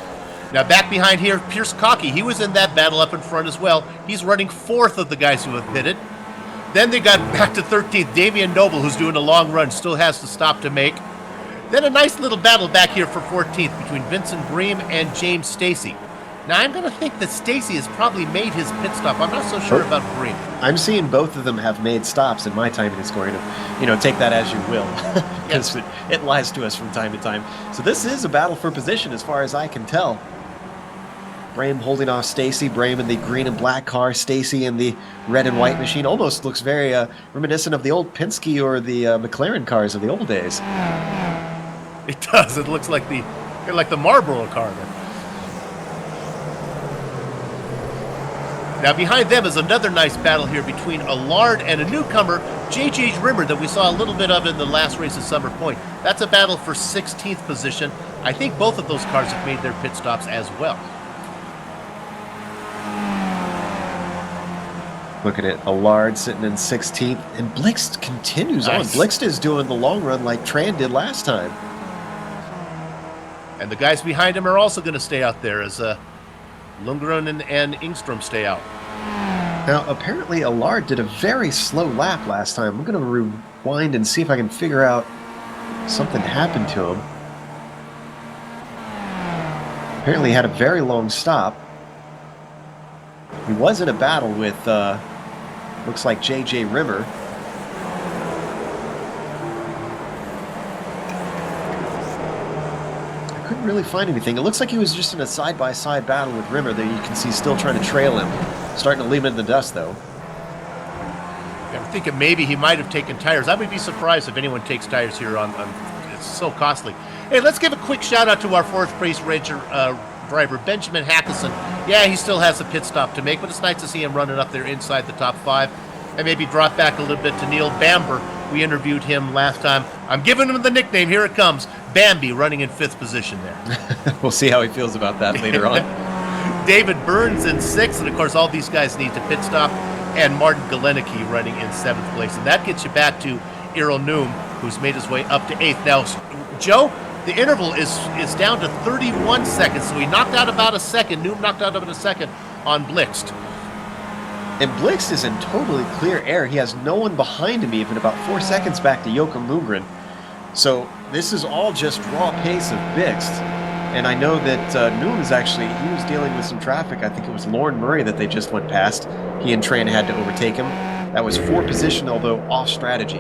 Now, back behind here, Pierce Cockey. He was in that battle up in front as well. He's running fourth of the guys who have pitted. Then they got back to 13th. Damian Noble, who's doing a long run, still has to stop to make. Then a nice little battle back here for 14th between Vincent Bream and James Stacy. Now, I'm going to think that Stacy has probably made his pit stop. I'm not so sure about Bream. I'm seeing both of them have made stops, and my timing is going to, take that as you will, because it lies to us from time to time. So this is a battle for position as far as I can tell. Bream holding off Stacy. Bream in the green and black car. Stacy in the red and white machine. Almost looks very reminiscent of the old Penske or the McLaren cars of the old days. It does. It looks like the Marlboro car there. Now, behind them is another nice battle here between Allard and a newcomer, J.J. Rimmer, that we saw a little bit of in the last race at Summer Point. That's a battle for 16th position. I think both of those cars have made their pit stops as well. Looking at Allard sitting in 16th, and Blixt continues on. Blixt is doing the long run like Tran did last time. And the guys behind him are also going to stay out there as Lundgren and Engstrom stay out. Now, apparently Allard did a very slow lap last time. I'm going to rewind and see if I can figure out something happened to him. Apparently he had a very long stop. He was in a battle with, looks like J.J. Rimmer. I couldn't really find anything. It looks like he was just in a side-by-side battle with Rimmer that you can see still trying to trail him. Starting to leave him in the dust, though. I'm thinking maybe he might have taken tires. I would be surprised if anyone takes tires here on it's so costly. Hey, let's give a quick shout-out to our fourth place ranger driver, Benjamin Hackison. Yeah, he still has a pit stop to make, but it's nice to see him running up there inside the top 5. And maybe drop back a little bit to Neil Bamber. We interviewed him last time. I'm giving him the nickname. Here it comes. Bambi running in 5th position there. We'll see how he feels about that later on. David Burns in 6th, and of course all these guys need to pit stop, and Martin Galenicki running in 7th place. And that gets you back to Errol Noom, who's made his way up to 8th. Now, Joe, the interval is down to 31 seconds, so he knocked out about a second. Noom knocked out about a second on Blixt. And Blixt is in totally clear air. He has no one behind him even, about 4 seconds back to Joachim Lundgren. So this is all just raw pace of Blixt. And I know that Noom is actually, he was dealing with some traffic. I think it was Lauren Murray that they just went past. He and Tran had to overtake him. That was 4 position, although off strategy.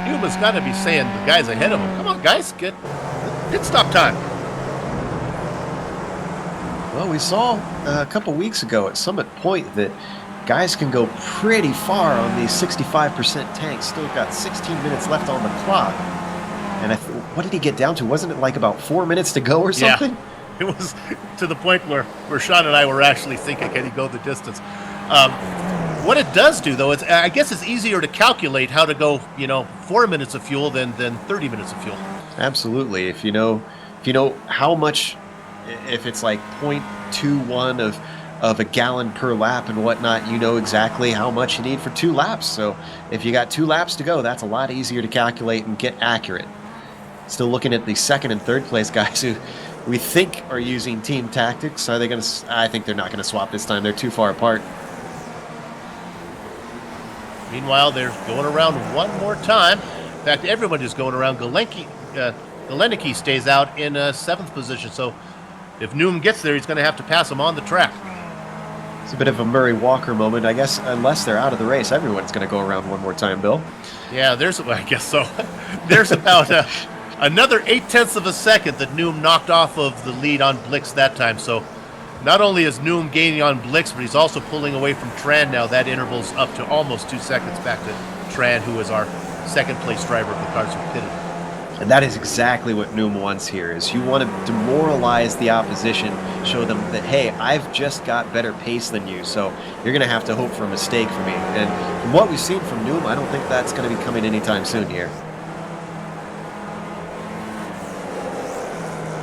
Noom has got to be saying the guys ahead of him, come on guys, get pit stop time. Well, we saw a couple weeks ago at Summit Point that guys can go pretty far on these 65% tanks. Still got 16 minutes left on the clock. And what did he get down to? Wasn't it like about 4 minutes to go or something? Yeah, it was to the point where Sean and I were actually thinking, can he go the distance? What it does do, though, I guess it's easier to calculate how to go, 4 minutes of fuel than 30 minutes of fuel. Absolutely. If you know how much, if it's like 0.21 of a gallon per lap and whatnot, you know exactly how much you need for 2 laps. So if you got 2 laps to go, that's a lot easier to calculate and get accurate. Still looking at the 2nd and 3rd place guys who we think are using team tactics. Are they going to? I think they're not going to swap this time. They're too far apart. Meanwhile, they're going around one more time. In fact, everyone is going around. Galenicki stays out in 7th position. So if Noom gets there, he's going to have to pass him on the track. It's a bit of a Murray Walker moment, I guess. Unless they're out of the race, everyone's going to go around one more time, Bill. Yeah, I guess so. There's about another 0.8 of a second that Noom knocked off of the lead on Blixt that time. So not only is Noom gaining on Blixt, but he's also pulling away from Tran now. That interval's up to almost 2 seconds back to Tran, who is our 2nd place driver of the cars who pitted. And that is exactly what Noom wants here, is you want to demoralize the opposition, show them that, hey, I've just got better pace than you, so you're going to have to hope for a mistake for me. And from what we've seen from Noom, I don't think that's going to be coming anytime soon here.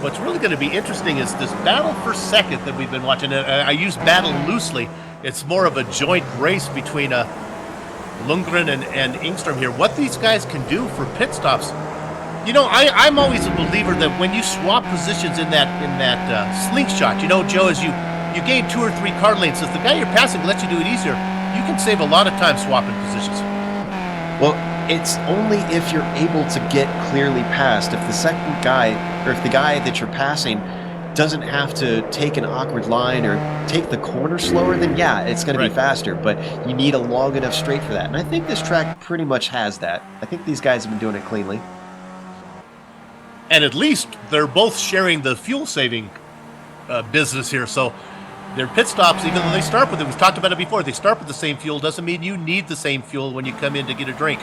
What's really going to be interesting is this battle for 2nd that we've been watching. I use battle loosely. It's more of a joint race between Lundgren and Engstrom here. What these guys can do for pit stops. I'm always a believer that when you swap positions in that slingshot, Joe, as you gain 2 or 3 car lanes, if the guy you're passing lets you do it easier, you can save a lot of time swapping positions. Well, it's only if you're able to get clearly past. If the second guy, or if the guy that you're passing doesn't have to take an awkward line or take the corner slower, then yeah, it's going to be faster. But you need a long enough straight for that. And I think this track pretty much has that. I think these guys have been doing it cleanly. And at least they're both sharing the fuel-saving business here. So their pit stops, even though they start with it, we've talked about it before, they start with the same fuel, doesn't mean you need the same fuel when you come in to get a drink.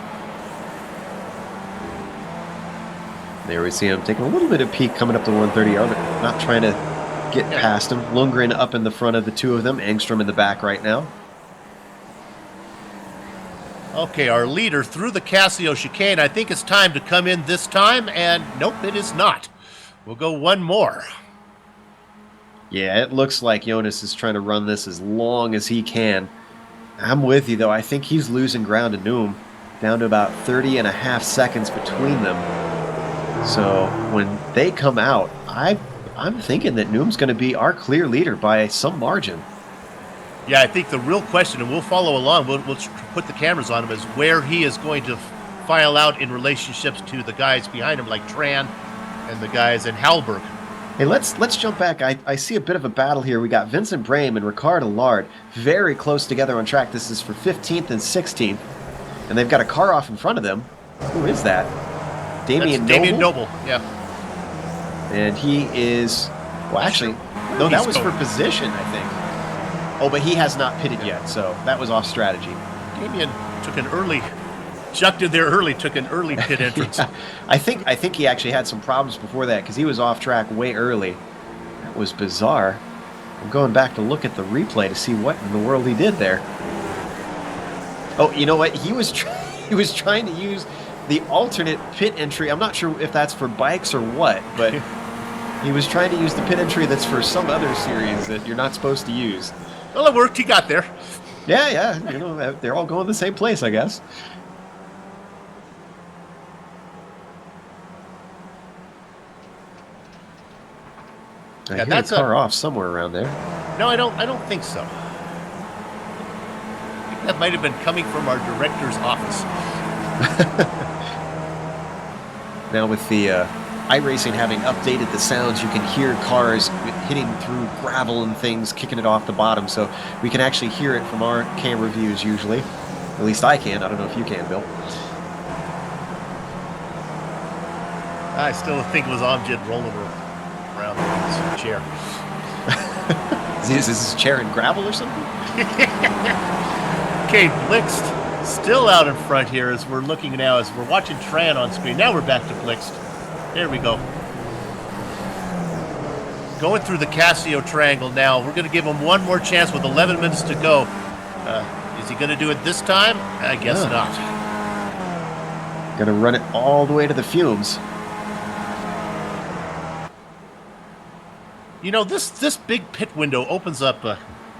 There we see him taking a little bit of peek coming up to 130R, but not trying to get past him. Lundgren up in the front of the 2 of them, Engstrom in the back right now. Okay, our leader through the Casio chicane. I think it's time to come in this time, and nope, it is not. We'll go one more. Yeah, it looks like Jonas is trying to run this as long as he can. I'm with you, though. I think he's losing ground to Noom, down to about 30 and a half seconds between them. So when they come out, I'm thinking that Noom's going to be our clear leader by some margin. Yeah, I think the real question, and we'll follow along, we'll put the cameras on him, is where he is going to file out in relationships to the guys behind him, like Tran and the guys in Halberg. Hey, let's jump back. I see a bit of a battle here. We got Vincent Brame and Ricard Allard very close together on track. This is for 15th and 16th. And they've got a car off in front of them. Who is that? Damien Noble? Yeah. And he is... Well, actually, no, that was for position, I think. Oh, but he has not pitted yet, so that was off strategy. Damien took an early... Jucked in there early, took an early pit entrance. Yeah, I think he actually had some problems before that because he was off track way early. That was bizarre. I'm going back to look at the replay to see what in the world he did there. Oh, you know what? He was trying to use the alternate pit entry. I'm not sure if that's for bikes or what, but he was trying to use the pit entry that's for some other series that you're not supposed to use. Well, it worked. He got there. Yeah. You know, they're all going the same place, I guess. I hear a car off somewhere around there. No, I don't think so. I think that might have been coming from our director's office. Now with the iRacing having updated the sounds, you can hear cars hitting through gravel and things, kicking it off the bottom, so we can actually hear it from our camera views usually. At least I can. I don't know if you can, Bill. I still think it was Amjad rolling around his chair. Is this chair in gravel or something? Okay, Blixt still out in front here as we're looking now, as we're watching Tran on screen. Now we're back to Blixt. There we go. Going through the Casio triangle now. We're going to give him one more chance with 11 minutes to go. Is he going to do it this time? I guess not. Going to run it all the way to the fumes. You know, this big pit window opens up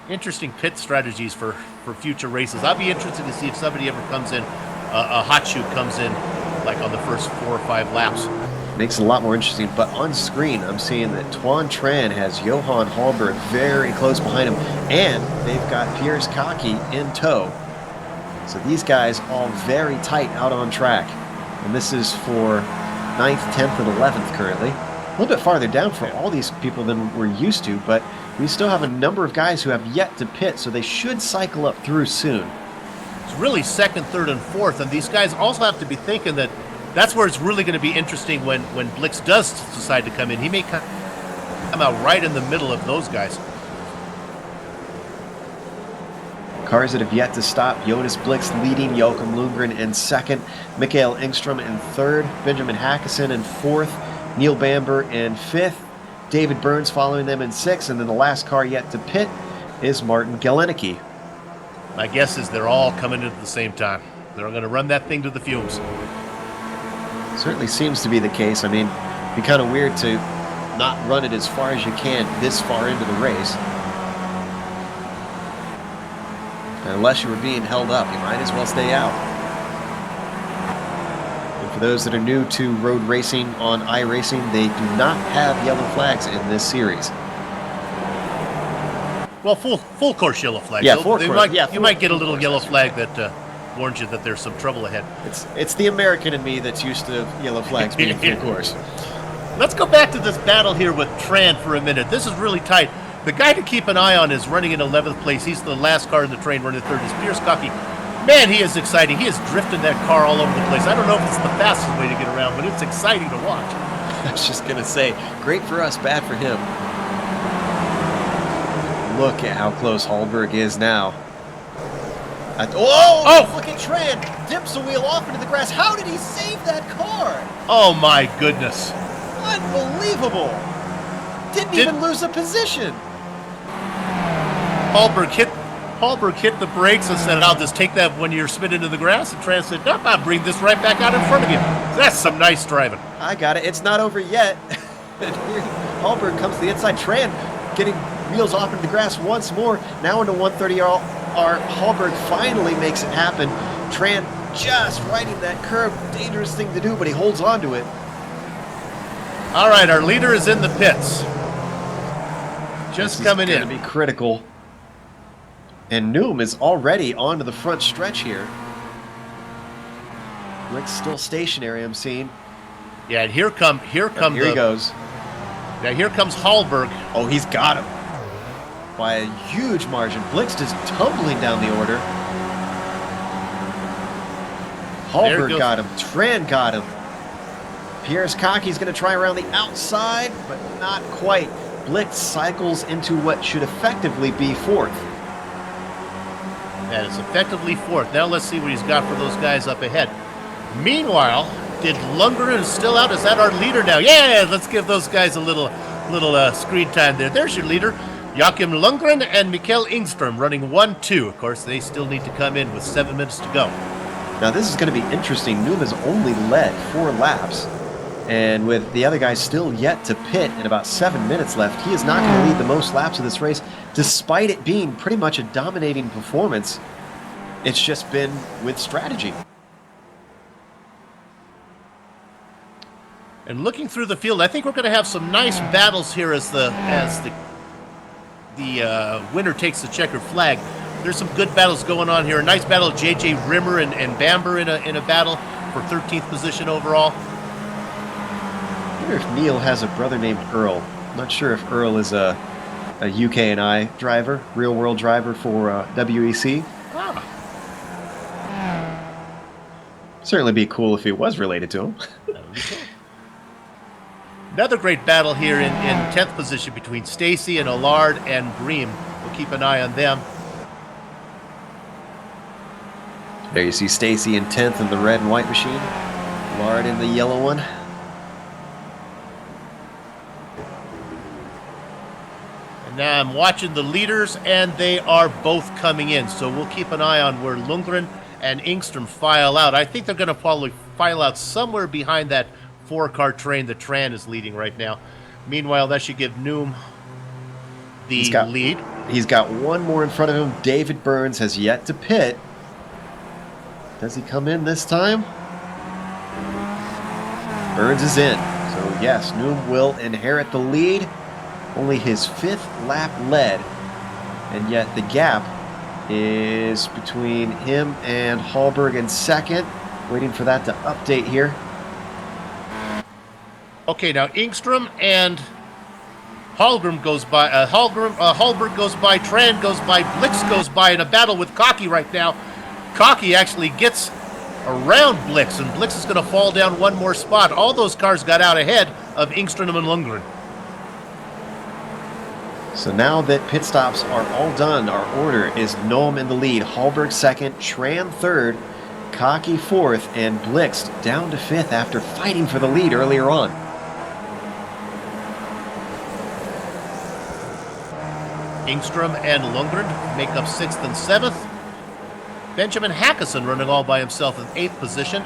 interesting pit strategies for future races. I'll be interested to see if somebody ever comes in, a hot shoot comes in, like on the first 4 or 5 laps. Makes it a lot more interesting, but on screen I'm seeing that Tuan Tran has Johan Hallberg very close behind him, and they've got Piers Kaki in tow. So these guys all very tight out on track. And this is for 9th, 10th, and 11th currently. A little bit farther down for all these people than we're used to, but we still have a number of guys who have yet to pit, so they should cycle up through soon. It's really 2nd, 3rd, and 4th, and these guys also have to be thinking that that's where it's really going to be interesting when Blix does decide to come in. He may come out right in the middle of those guys. Cars that have yet to stop: Jonas Blix leading, Joachim Lundgren in 2nd, Mikael Engstrom in 3rd, Benjamin Hackison in 4th, Neil Bamber in 5th, David Burns following them in 6th, and then the last car yet to pit is Martin Galenicki. My guess is they're all coming in at the same time. They're going to run that thing to the fumes. Certainly seems to be the case. I mean, it'd be kind of weird to not run it as far as you can this far into the race. And unless you were being held up, you might as well stay out. And for those that are new to road racing on iRacing, they do not have yellow flags in this series. Well, full course yellow flag. Yeah, you might get a little yellow flag that warns you that there's some trouble ahead. It's the American in me that's used to yellow flags being full course. Let's go back to this battle here with Tran for a minute. This is really tight. The guy to keep an eye on is running in 11th place. He's the last car in the train running 3rd. Is Piers Kaki. Man, he is exciting. He is drifting that car all over the place. I don't know if it's the fastest way to get around, but it's exciting to watch. I was just going to say, great for us, bad for him. Look at how close Hallberg is now. Look at Tran. Dips a wheel off into the grass. How did he save that car? Oh, my goodness. Unbelievable. Didn't even lose a position. Hallberg hit the brakes and said, I'll just take that when you're spinning into the grass. And Tran said, nope, I'll bring this right back out in front of you. That's some nice driving. I got it. It's not over yet. Hallberg comes to the inside. Tran getting wheels off into the grass once more. Now into 130R. Hallberg finally makes it happen. Tran just riding that curve. Dangerous thing to do, but he holds on to it. All right, our leader is in the pits. Just coming in. This is going to be critical. And Noom is already onto the front stretch here. Rick's still stationary, I'm seeing. Yeah, and here he goes. Now here comes Hallberg. Oh, he's got him by a huge margin. Blixt is tumbling down the order. Hallberg got him. Tran got him. Pierre's Kaki's going to try around the outside, but not quite. Blixt cycles into what should effectively be fourth. That is effectively fourth. Now let's see what he's got for those guys up ahead. Meanwhile, did Lundgren still out? Is that our leader now? Yeah, let's give those guys a little screen time there. There's your leader, Joachim Lundgren and Mikael Engström running 1-2. Of course, they still need to come in with 7 minutes to go. Now this is going to be interesting. Noom has only led 4 laps, and with the other guys still yet to pit and about 7 minutes left, he is not going to lead the most laps of this race, despite it being pretty much a dominating performance. It's just been with strategy. And looking through the field, I think we're going to have some nice battles here as the winner takes the checkered flag. There's some good battles going on here. A nice battle of J.J. Rimmer and Bamber in a battle for 13th position overall. I wonder if Neil has a brother named Earl. I'm not sure if Earl is a UK&I driver, real-world driver for WEC. Ah. Certainly be cool if he was related to him. That would be cool. Another great battle here in 10th position between Stacy and Allard and Bream. We'll keep an eye on them. There you see Stacy in 10th in the red and white machine. Allard in the yellow one. And now I'm watching the leaders, and they are both coming in. So we'll keep an eye on where Lundgren and Engström file out. I think they're going to file out somewhere behind that 4-car train that Tran is leading right now. Meanwhile, that should give Noom the lead. He's got one more in front of him. David Burns has yet to pit. Does he come in this time? Burns is in. So yes, Noom will inherit the lead. Only his 5th lap led. And yet the gap is between him and Hallberg in 2nd. Waiting for that to update here. Okay, now Engström and Hallgren goes by. Hallberg goes by. Tran goes by. Blix goes by in a battle with Cocky right now. Cocky actually gets around Blix, and Blix is going to fall down one more spot. All those cars got out ahead of Engström and Lundgren. So now that pit stops are all done, our order is Noam in the lead, Hallberg 2nd, Tran 3rd, Cocky 4th, and Blix down to 5th after fighting for the lead earlier on. Engström and Lundgren make up 6th and 7th. Benjamin Hackison running all by himself in 8th position.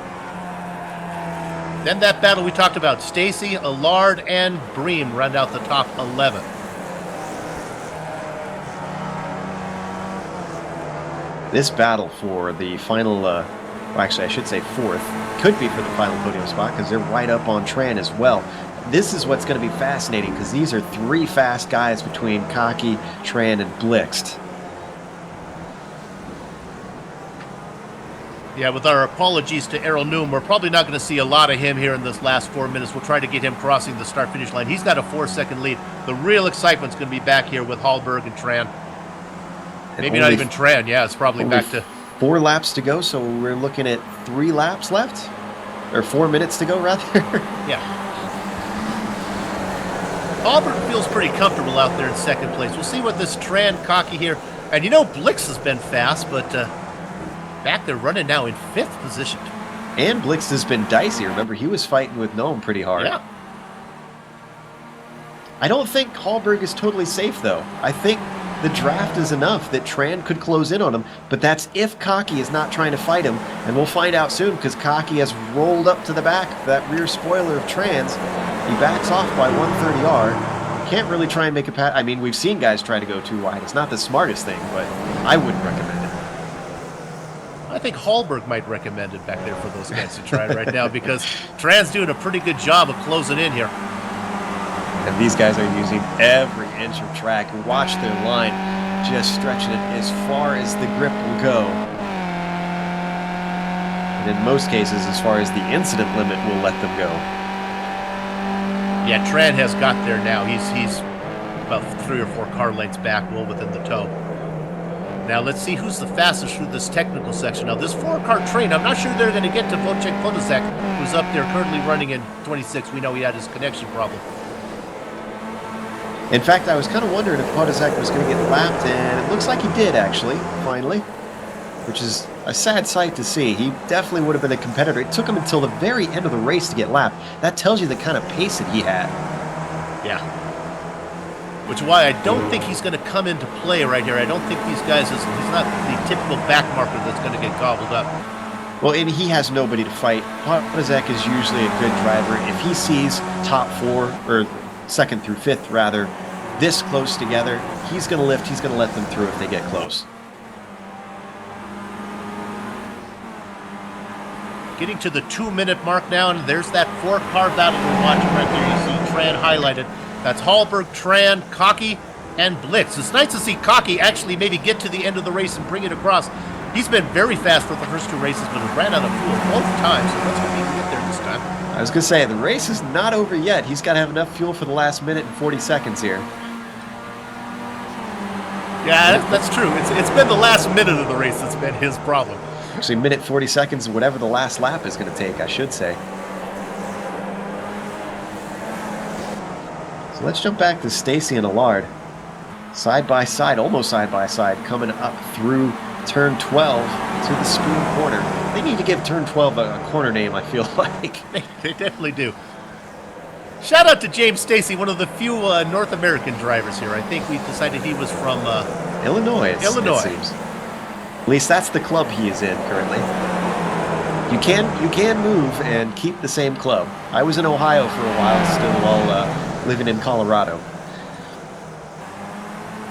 Then that battle we talked about, Stacy, Allard, and Bream round out the top 11. This battle for the final, well, actually I should say 4th, could be for the final podium spot because they're right up on Tran as well. This is what's going to be fascinating because these are 3 fast guys between Cocky, Tran, and Blixt. Yeah, with our apologies to Errol Noom, we're probably not going to see a lot of him here in this last 4 minutes. We'll try to get him crossing the start-finish line. He's got a 4-second lead. The real excitement's going to be back here with Hallberg and Tran. Maybe not even Tran. Yeah, it's probably back to 4 laps to go, so we're looking at 3 laps left? Or 4 minutes to go, rather? Yeah. Hallberg feels pretty comfortable out there in 2nd place. We'll see what this Tran Cocky here. And you know, Blix has been fast, but back there running now in 5th position. And Blix has been dicey. Remember, he was fighting with Noam pretty hard. Yeah. I don't think Hallberg is totally safe, though. I think the draft is enough that Tran could close in on him, but that's if Cocky is not trying to fight him, and we'll find out soon because Cocky has rolled up to the back, that rear spoiler of Tran's. He backs off by 130R. can't really try and make a pass. I mean, we've seen guys try to go too wide. It's not the smartest thing, but I wouldn't recommend it. I think Hallberg might recommend it back there for those guys to try right now because Tran's doing a pretty good job of closing in here. And these guys are using every inch of track. Watch their line just stretching it as far as the grip will go. And in most cases, as far as the incident limit will let them go. Yeah, Tran has got there now. He's about 3 or 4 car lengths back, well within the tow. Now let's see who's the fastest through this technical section. Now this 4-car train, I'm not sure they're going to get to Wojciech Podolak, who's up there currently running in 26. We know he had his connection problem. In fact, I was kind of wondering if Podolak was going to get lapped, and it looks like he did, actually, finally. Which is a sad sight to see. He definitely would have been a competitor. It took him until the very end of the race to get lapped. That tells you the kind of pace that he had. Yeah. Which is why I don't think he's going to come into play right here. I don't think these guys, he's not the typical back marker that's going to get gobbled up. Well, and he has nobody to fight. Podolak is usually a good driver. If he sees top 4, or 2nd through 5th rather, this close together, he's going to lift, he's going to let them through if they get close. Getting to the 2-minute mark now, and there's that 4-car battle we're watching right there. You see Tran highlighted. That's Hallberg, Tran, Cocky, and Blix. It's nice to see Cocky actually maybe get to the end of the race and bring it across. He's been very fast for the first 2 races, but has ran out of fuel both times, so let's hope he can get there this time. I was going to say, the race is not over yet. He's got to have enough fuel for the last minute and 40 seconds here. Yeah, that's true. It's been the last minute of the race that's been his problem. Actually, minute 40 seconds, whatever the last lap is going to take, I should say. So let's jump back to Stacy and Allard. Side by side, almost side by side, coming up through turn 12 to the Spoon Corner. They need to give turn 12 a corner name, I feel like. They definitely do. Shout out to James Stacy, one of the few North American drivers here. I think we decided he was from Illinois, it Illinois. seems. At least that's the club he is in currently. You can move and keep the same club. I was in Ohio for a while, still while living in Colorado.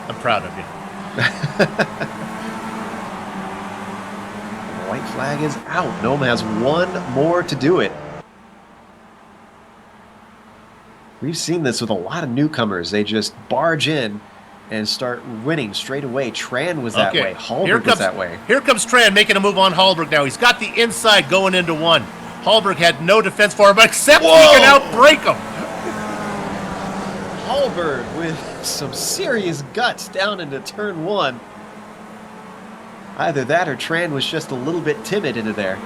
I'm proud of you. White flag is out. Nome has 1 more to do it. We've seen this with a lot of newcomers. They just barge in and start winning straight away. Tran was that way. Hallberg was that way. Here comes Tran making a move on Hallberg now. He's got the inside going into 1. Hallberg had no defense for him, except he can outbrake him. Hallberg with some serious guts down into turn 1. Either that or Tran was just a little bit timid into there.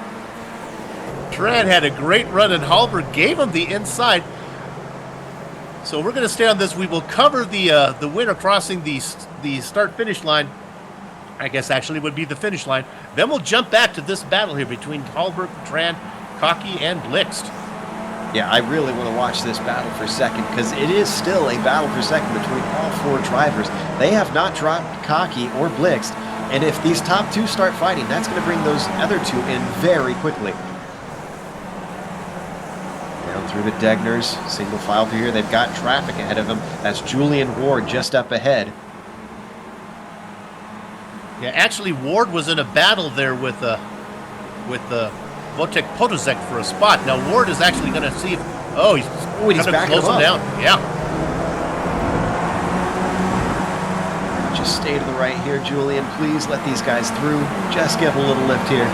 Tran had a great run, and Hallberg gave him the inside. So we're going to stay on this. We will cover the winner crossing the start-finish line. I guess actually would be the finish line. Then we'll jump back to this battle here between Hallberg, Tran, Cocky, and Blixt. Yeah, I really want to watch this battle for second because it is still a battle for second between all 4 drivers. They have not dropped Cocky or Blixt, and if these top 2 start fighting, that's going to bring those other 2 in very quickly. Down through the Degners, single file through here. They've got traffic ahead of them. That's Julian Ward just up ahead. Yeah, actually, Ward was in a battle there with Wojciech Podolak for a spot. Now Ward is actually going to see if he's backing close him down. Yeah. Just stay to the right here, Julian. Please let these guys through. Just give a little lift here.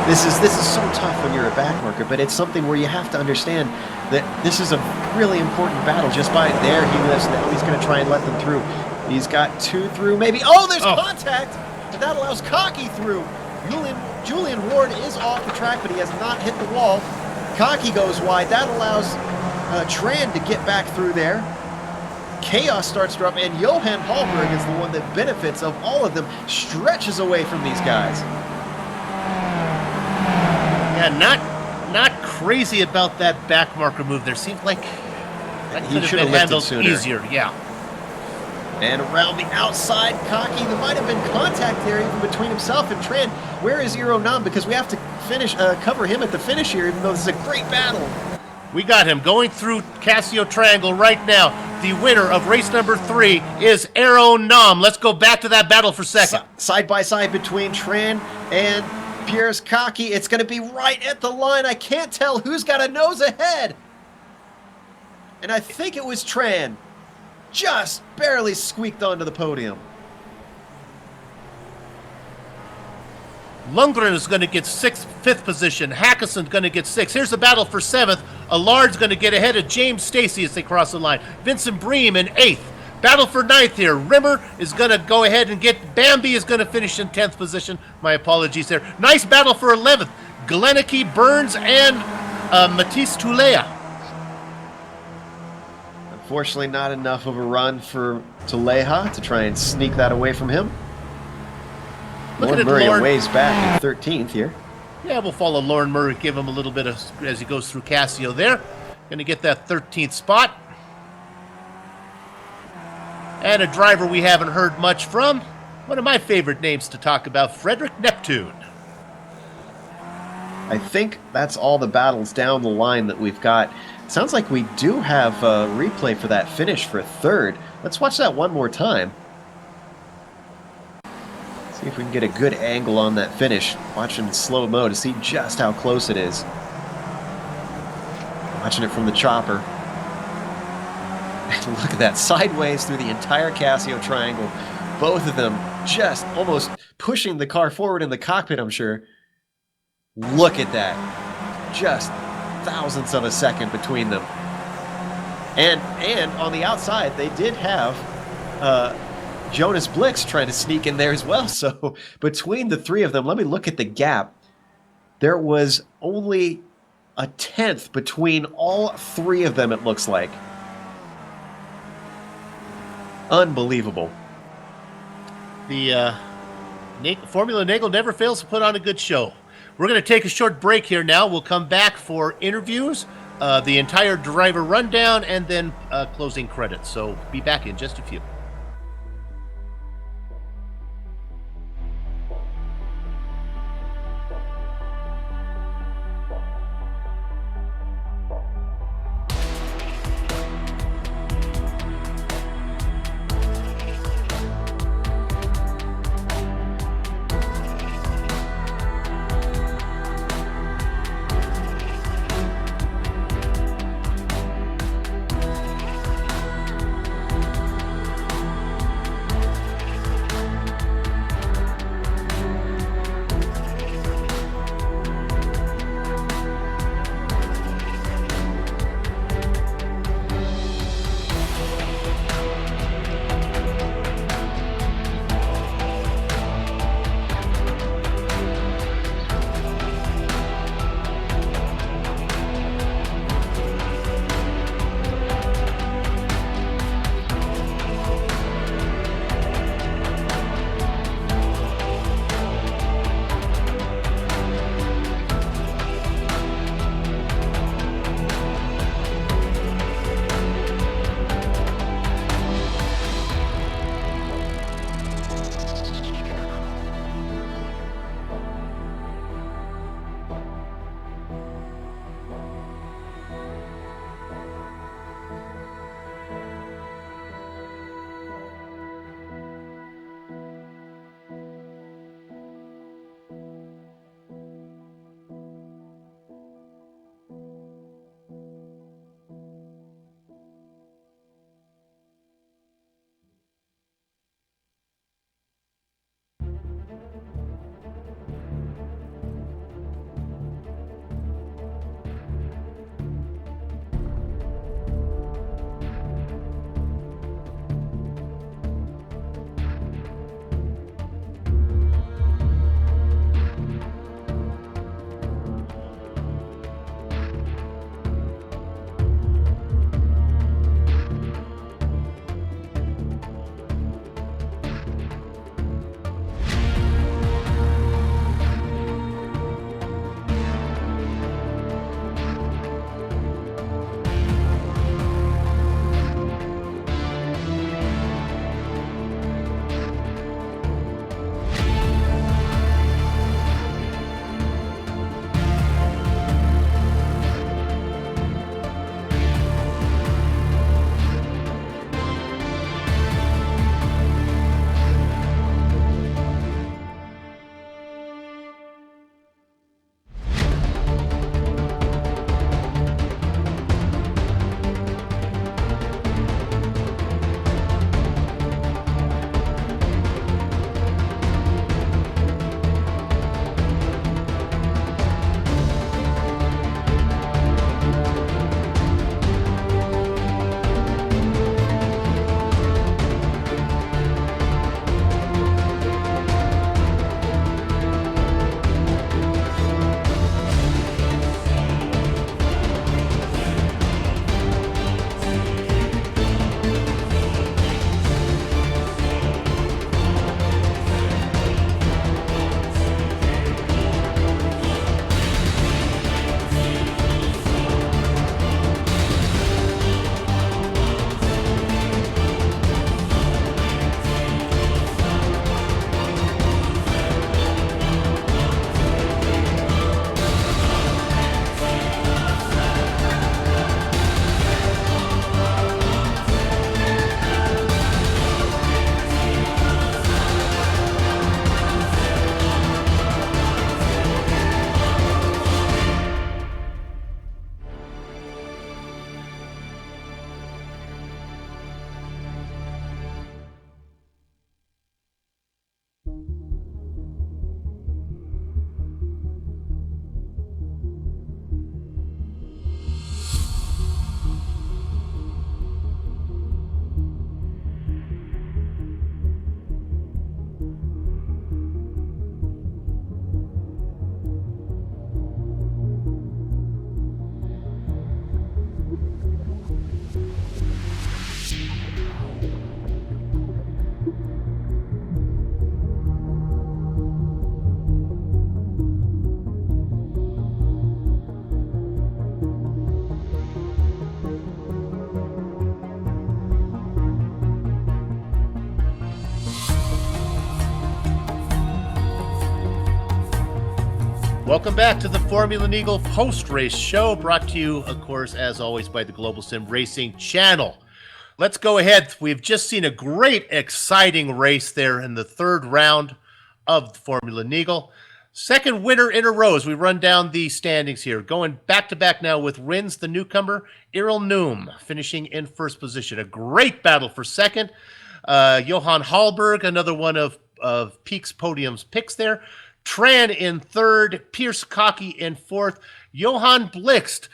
This is so tough when you're a backmarker, but it's something where you have to understand that this is a really important battle. Just by there, he lifts. Now he's going to try and let them through. He's got 2 through, maybe. Oh, there's contact, and that allows Cocky through. Julian Ward is off the track, but he has not hit the wall. Cocky goes wide. That allows Tran to get back through there. Chaos starts to drop, and Johan Hallberg is the one that benefits of all of them, stretches away from these guys. Yeah, not crazy about that back marker move. There seems like that could have been handled easier. Yeah. And around the outside, Cocky, there might have been contact there even between himself and Tran. Where is Iro Nam? Because we have to cover him at the finish here, even though this is a great battle. We got him going through Casio Triangle right now. the winner of race number 3 is Aero Nom. Let's go back to that battle for second. Side by side between Tran and Pierre's Cocky. It's going to be right at the line. I can't tell who's got a nose ahead. And I think it was Tran. Just barely squeaked onto the podium. Lundgren is going to get 5th position. Hackeson's going to get 6th. Here's the battle for 7th. Allard's going to get ahead of James Stacy as they cross the line. Vincent Bream in 8th. Battle for 9th here. Rimmer is going to go ahead and get... Bambi is going to finish in 10th position. My apologies there. Nice battle for 11th. Glenicke, Burns, and Matisse Tulea. Unfortunately, not enough of a run for Tuleja to try and sneak that away from him. Lauren Murray a ways back in 13th here. Yeah, we'll follow Lauren Murray, give him a little bit of as he goes through Casio there. Going to get that 13th spot. And a driver we haven't heard much from. One of my favorite names to talk about, Frederick Neptune. I think that's all the battles down the line that we've got. Sounds like we do have a replay for that finish for 3rd. Let's watch that one more time. See if we can get a good angle on that finish. Watching in slow-mo to see just how close it is. Watching it from the chopper. And look at that, sideways through the entire Casio triangle. Both of them just almost pushing the car forward in the cockpit, I'm sure. Look at that. Just thousandths of a second between them. And on the outside, they did have... Jonas Blix trying to sneak in there as well. So between the 3 of them, let me look at the gap. There was only a 10th between all 3 of them, it looks like. Unbelievable. The Formula Neagle never fails to put on a good show. We're going to take a short break here now. We'll come back for interviews, the entire driver rundown, and then closing credits. So be back in just a few. Welcome back to the Formula Neagle post-race show, brought to you, of course, as always, by the Global Sim Racing channel. Let's go ahead. We've just seen a great, exciting race there in the third round of the Formula Neagle. Second winner in a row as we run down the standings here. Going back-to-back now with Rins, the newcomer, Errol Noom, finishing in first position. A great battle for second. Johan Hallberg, another one of Peak's podium's picks there. Tran in third, Pierce Cocky in fourth, Johan Blixt,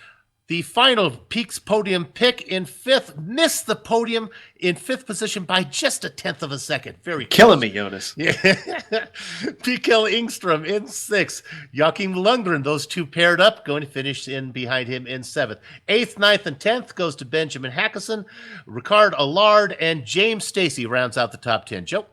the final Peaks podium pick in fifth, missed the podium in fifth position by just a tenth of a second. Very Killing me, Jonas. Yeah. Pikkel Ingstrom in sixth, Joachim Lundgren, those two paired up, going to finish in behind him in seventh. Eighth, ninth, and 10th goes to Benjamin Hackison, Ricard Allard, and James Stacy rounds out the top 10. Joe?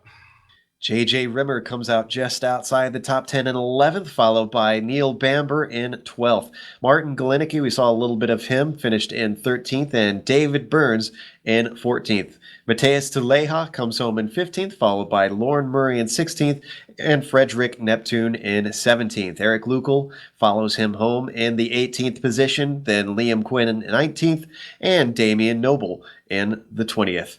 J.J. Rimmer comes out just outside the top 10 in 11th, followed by Neil Bamber in 12th. Martin Galinicki, we saw a little bit of him, finished in 13th, and David Burns in 14th. Mateus Tuleja comes home in 15th, followed by Lauren Murray in 16th, and Frederick Neptune in 17th. Eric Lukel follows him home in the 18th position, then Liam Quinn in 19th, and Damian Noble in the 20th.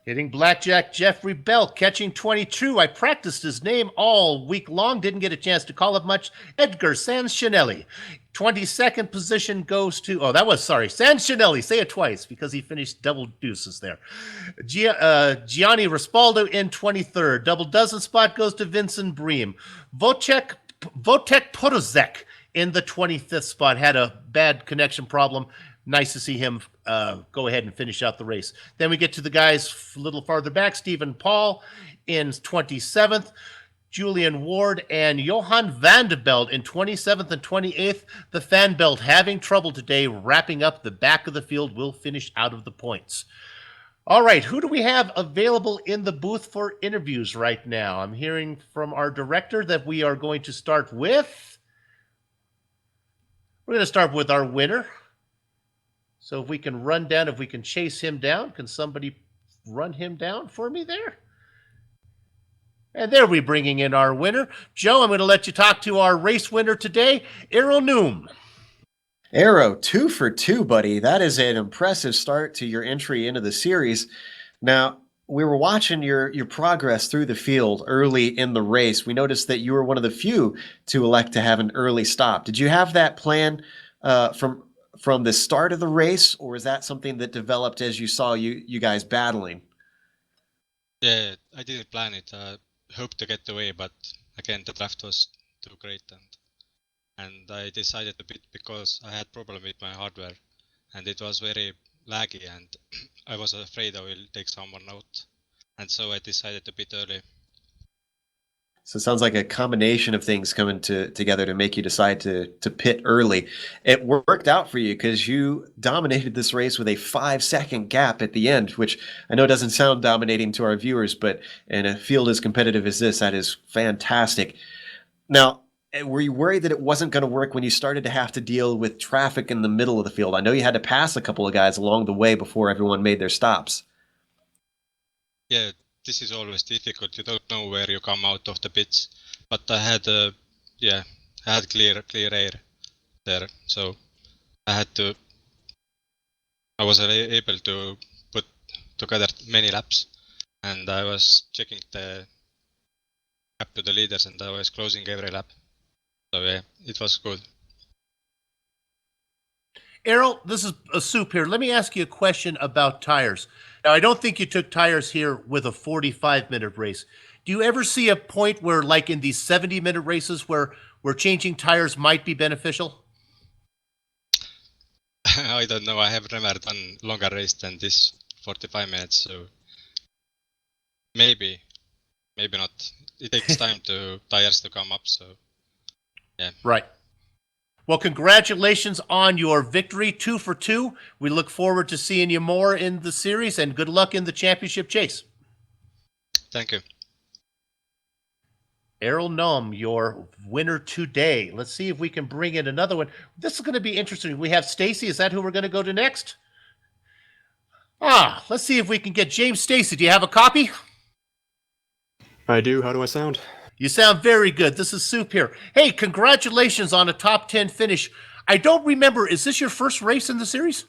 Hitting blackjack, Jeffrey Bell, catching 22. I practiced his name all week long. Didn't get a chance to call it much. Edgar Sanchinelli. 22nd position goes to, Sanchinelli. Say it twice because he finished double deuces there. Gianni Raspaldo in 23rd. Double dozen spot goes to Vincent Bream. Votek Podozek in the 25th spot. Had a bad connection problem. Nice to see him go ahead and finish out the race. Then we get to the guys a little farther back. Stephen Paul in 27th. Julian Ward and Johan Vandebelt in 27th and 28th. The fan belt having trouble today, wrapping up the back of the field, will finish out of the points. All right, who do we have available in the booth for interviews right now? I'm hearing from our director that we are going to start with... We're going to start with our winner. So if we can chase him down, can somebody run him down for me there? And there we're bringing in our winner. Joe, I'm going to let you talk to our race winner today, Errol Noom. Arrow, 2 for 2, buddy. That is an impressive start to your entry into the series. Now, we were watching your progress through the field early in the race. We noticed that you were one of the few to elect to have an early stop. Did you have that plan from the start of the race, or is that something that developed as you saw you guys battling? Yeah, I didn't plan it. I hoped to get away, but again, the draft was too great, and I decided a bit because I had problem with my hardware, and it was very laggy, and I was afraid I will take someone out, and so I decided a bit early. So it sounds like a combination of things coming together to make you decide to pit early. It worked out for you because you dominated this race with a 5-second gap at the end, which I know doesn't sound dominating to our viewers, but in a field as competitive as this, that is fantastic. Now, were you worried that it wasn't going to work when you started to have to deal with traffic in the middle of the field? I know you had to pass a couple of guys along the way before everyone made their stops. Yeah. This is always difficult. You don't know where you come out of the pits, but I had clear air there, so I was able to put together many laps, and I was checking the gap to the leaders, and I was closing every lap. So yeah, it was good. Errol, this is a soup here. Let me ask you a question about tires. Now, I don't think you took tires here with a 45-minute race. Do you ever see a point where, like in these 70-minute races, where changing tires might be beneficial? I don't know. I have never done longer race than this 45 minutes, so maybe not. It takes time to tires to come up, so yeah. Right. Well, congratulations on your victory, 2 for 2. We look forward to seeing you more in the series, and good luck in the championship chase. Thank you. Errol Noom, your winner today. Let's see if we can bring in another one. This is going to be interesting. We have Stacy. Is that who we're going to go to next? Let's see if we can get James Stacy. Do you have a copy? I do. How do I sound? You sound very good. This is Soup here. Hey, congratulations on a top 10 finish. I don't remember, is this your first race in the series?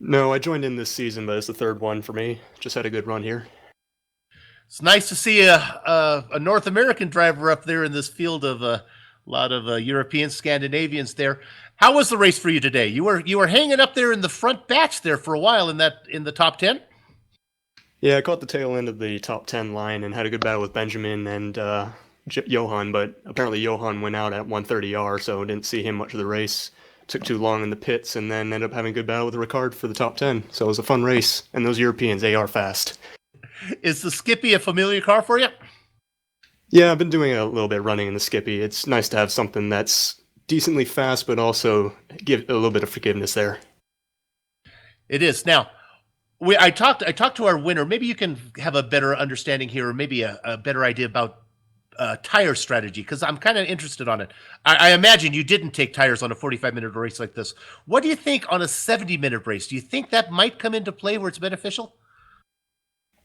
No, I joined in this season, but it's the third one for me. Just had a good run here. It's nice to see a North American driver up there in this field of a lot of European Scandinavians there. How was the race for you today? You were hanging up there in the front batch there for a while in the top 10? Yeah, I caught the tail end of the top 10 line and had a good battle with Benjamin and Johan, but apparently Johan went out at 130R, so didn't see him much of the race. Took too long in the pits, and then ended up having a good battle with Ricard for the top 10. So it was a fun race, and those Europeans, they are fast. Is the Skippy a familiar car for you? Yeah, I've been doing a little bit of running in the Skippy. It's nice to have something that's decently fast, but also give a little bit of forgiveness there. It is. Now, I talked to our winner. Maybe you can have a better understanding here, or maybe a better idea about tire strategy, because I'm kind of interested on it. I imagine you didn't take tires on a 45-minute race like this. What do you think on a 70-minute race? Do you think that might come into play where it's beneficial?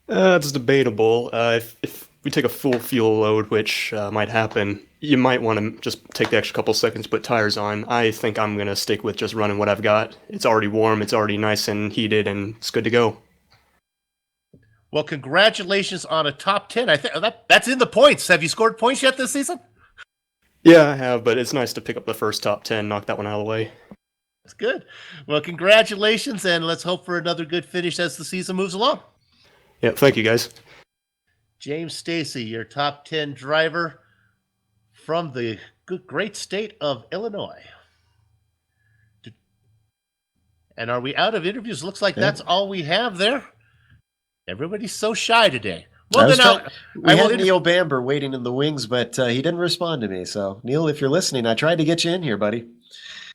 It's debatable. If we take a full fuel load, which might happen, you might want to just take the extra couple seconds to put tires on. I think I'm going to stick with just running what I've got. It's already warm, it's already nice and heated, and it's good to go. Well, congratulations on a top 10. I think that's in the points. Have you scored points yet this season? Yeah, I have, but it's nice to pick up the first top 10, knock that one out of the way. That's good. Well, congratulations, and let's hope for another good finish as the season moves along. Yeah, thank you, guys. James Stacy, your top 10 driver from the great state of Illinois. And are we out of interviews? Looks like that's all we have there. Everybody's so shy today. Well, we had Neil Bamber waiting in the wings, but he didn't respond to me. So, Neil, if you're listening, I tried to get you in here, buddy.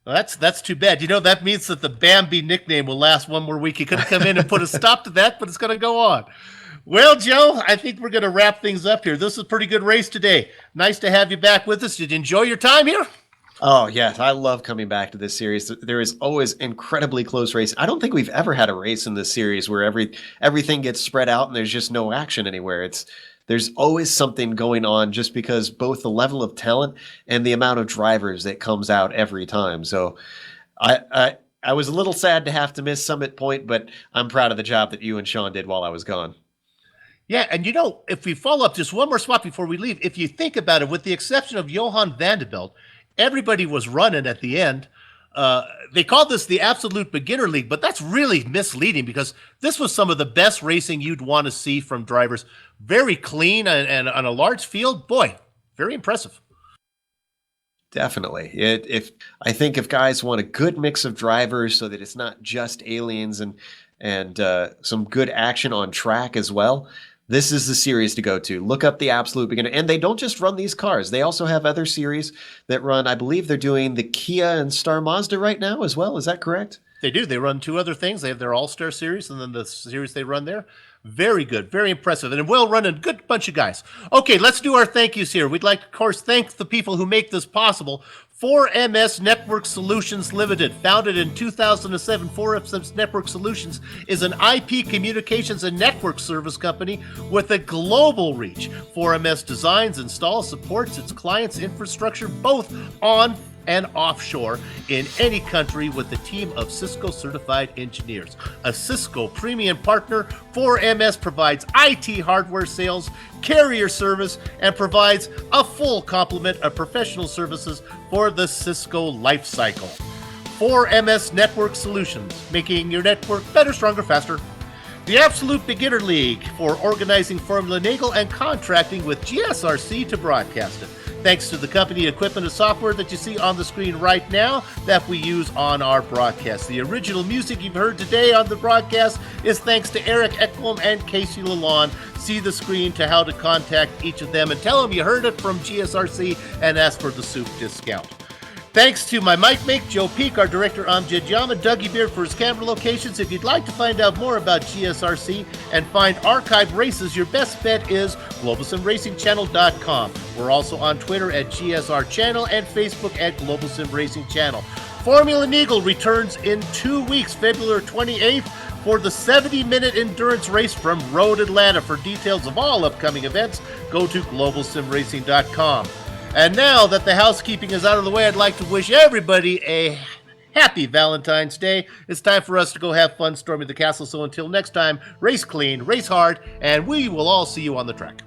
Well, that's too bad. You know, that means that the Bambi nickname will last one more week. He could have come in and put a stop to that, but it's going to go on. Well, Joe, I think we're going to wrap things up here. This is a pretty good race today. Nice to have you back with us. Did you enjoy your time here? Oh, yes. I love coming back to this series. There is always incredibly close race. I don't think we've ever had a race in this series where everything gets spread out and there's just no action anywhere. There's always something going on just because both the level of talent and the amount of drivers that comes out every time. So I was a little sad to have to miss Summit Point, but I'm proud of the job that you and Sean did while I was gone. Yeah, and you know, if we follow up just one more spot before we leave, if you think about it, with the exception of Johan Vanderbilt, everybody was running at the end. They called this the absolute beginner league, but that's really misleading because this was some of the best racing you'd want to see from drivers. Very clean and on a large field. Boy, very impressive. Definitely. I think if guys want a good mix of drivers so that it's not just aliens and some good action on track as well, this is the series to go to. Look up the Absolute Beginner. And they don't just run these cars. They also have other series that run, I believe they're doing the Kia and Star Mazda right now as well. Is that correct? They do. They run two other things. They have their All-Star series and then the series they run there. Very good. Very impressive. And a well-run good bunch of guys. Okay, let's do our thank yous here. We'd like to, of course, thank the people who make this possible. 4MS Network Solutions Limited, founded in 2007, 4MS Network Solutions is an IP communications and network service company with a global reach. 4MS designs, installs, supports its clients' infrastructure both on and offshore in any country with a team of Cisco certified engineers. A Cisco premium partner, 4MS provides IT hardware sales, carrier service, and provides a full complement of professional services for the Cisco lifecycle. 4MS Network Solutions, making your network better, stronger, faster. The Absolute Beginner League for organizing Formula Neagle and contracting with GSRC to broadcast it. Thanks to the company, equipment, and software that you see on the screen right now that we use on our broadcast. The original music you've heard today on the broadcast is thanks to Eric Ekholm and Casey Lalonde. See the screen to how to contact each of them and tell them you heard it from GSRC and ask for the soup discount. Thanks to my mic mate, Joe Peak, our director, Amjad Yama, Dougie Beard for his camera locations. If you'd like to find out more about GSRC and find archived races, your best bet is GlobalSimRacingChannel.com. We're also on Twitter at GSR Channel and Facebook at Global Sim Racing Channel. Formula Neagle returns in 2 weeks, February 28th. for the 70-minute endurance race from Road Atlanta. For details of all upcoming events, go to globalsimracing.com. And now that the housekeeping is out of the way, I'd like to wish everybody a happy Valentine's Day. It's time for us to go have fun storming the castle. So until next time, race clean, race hard, and we will all see you on the track.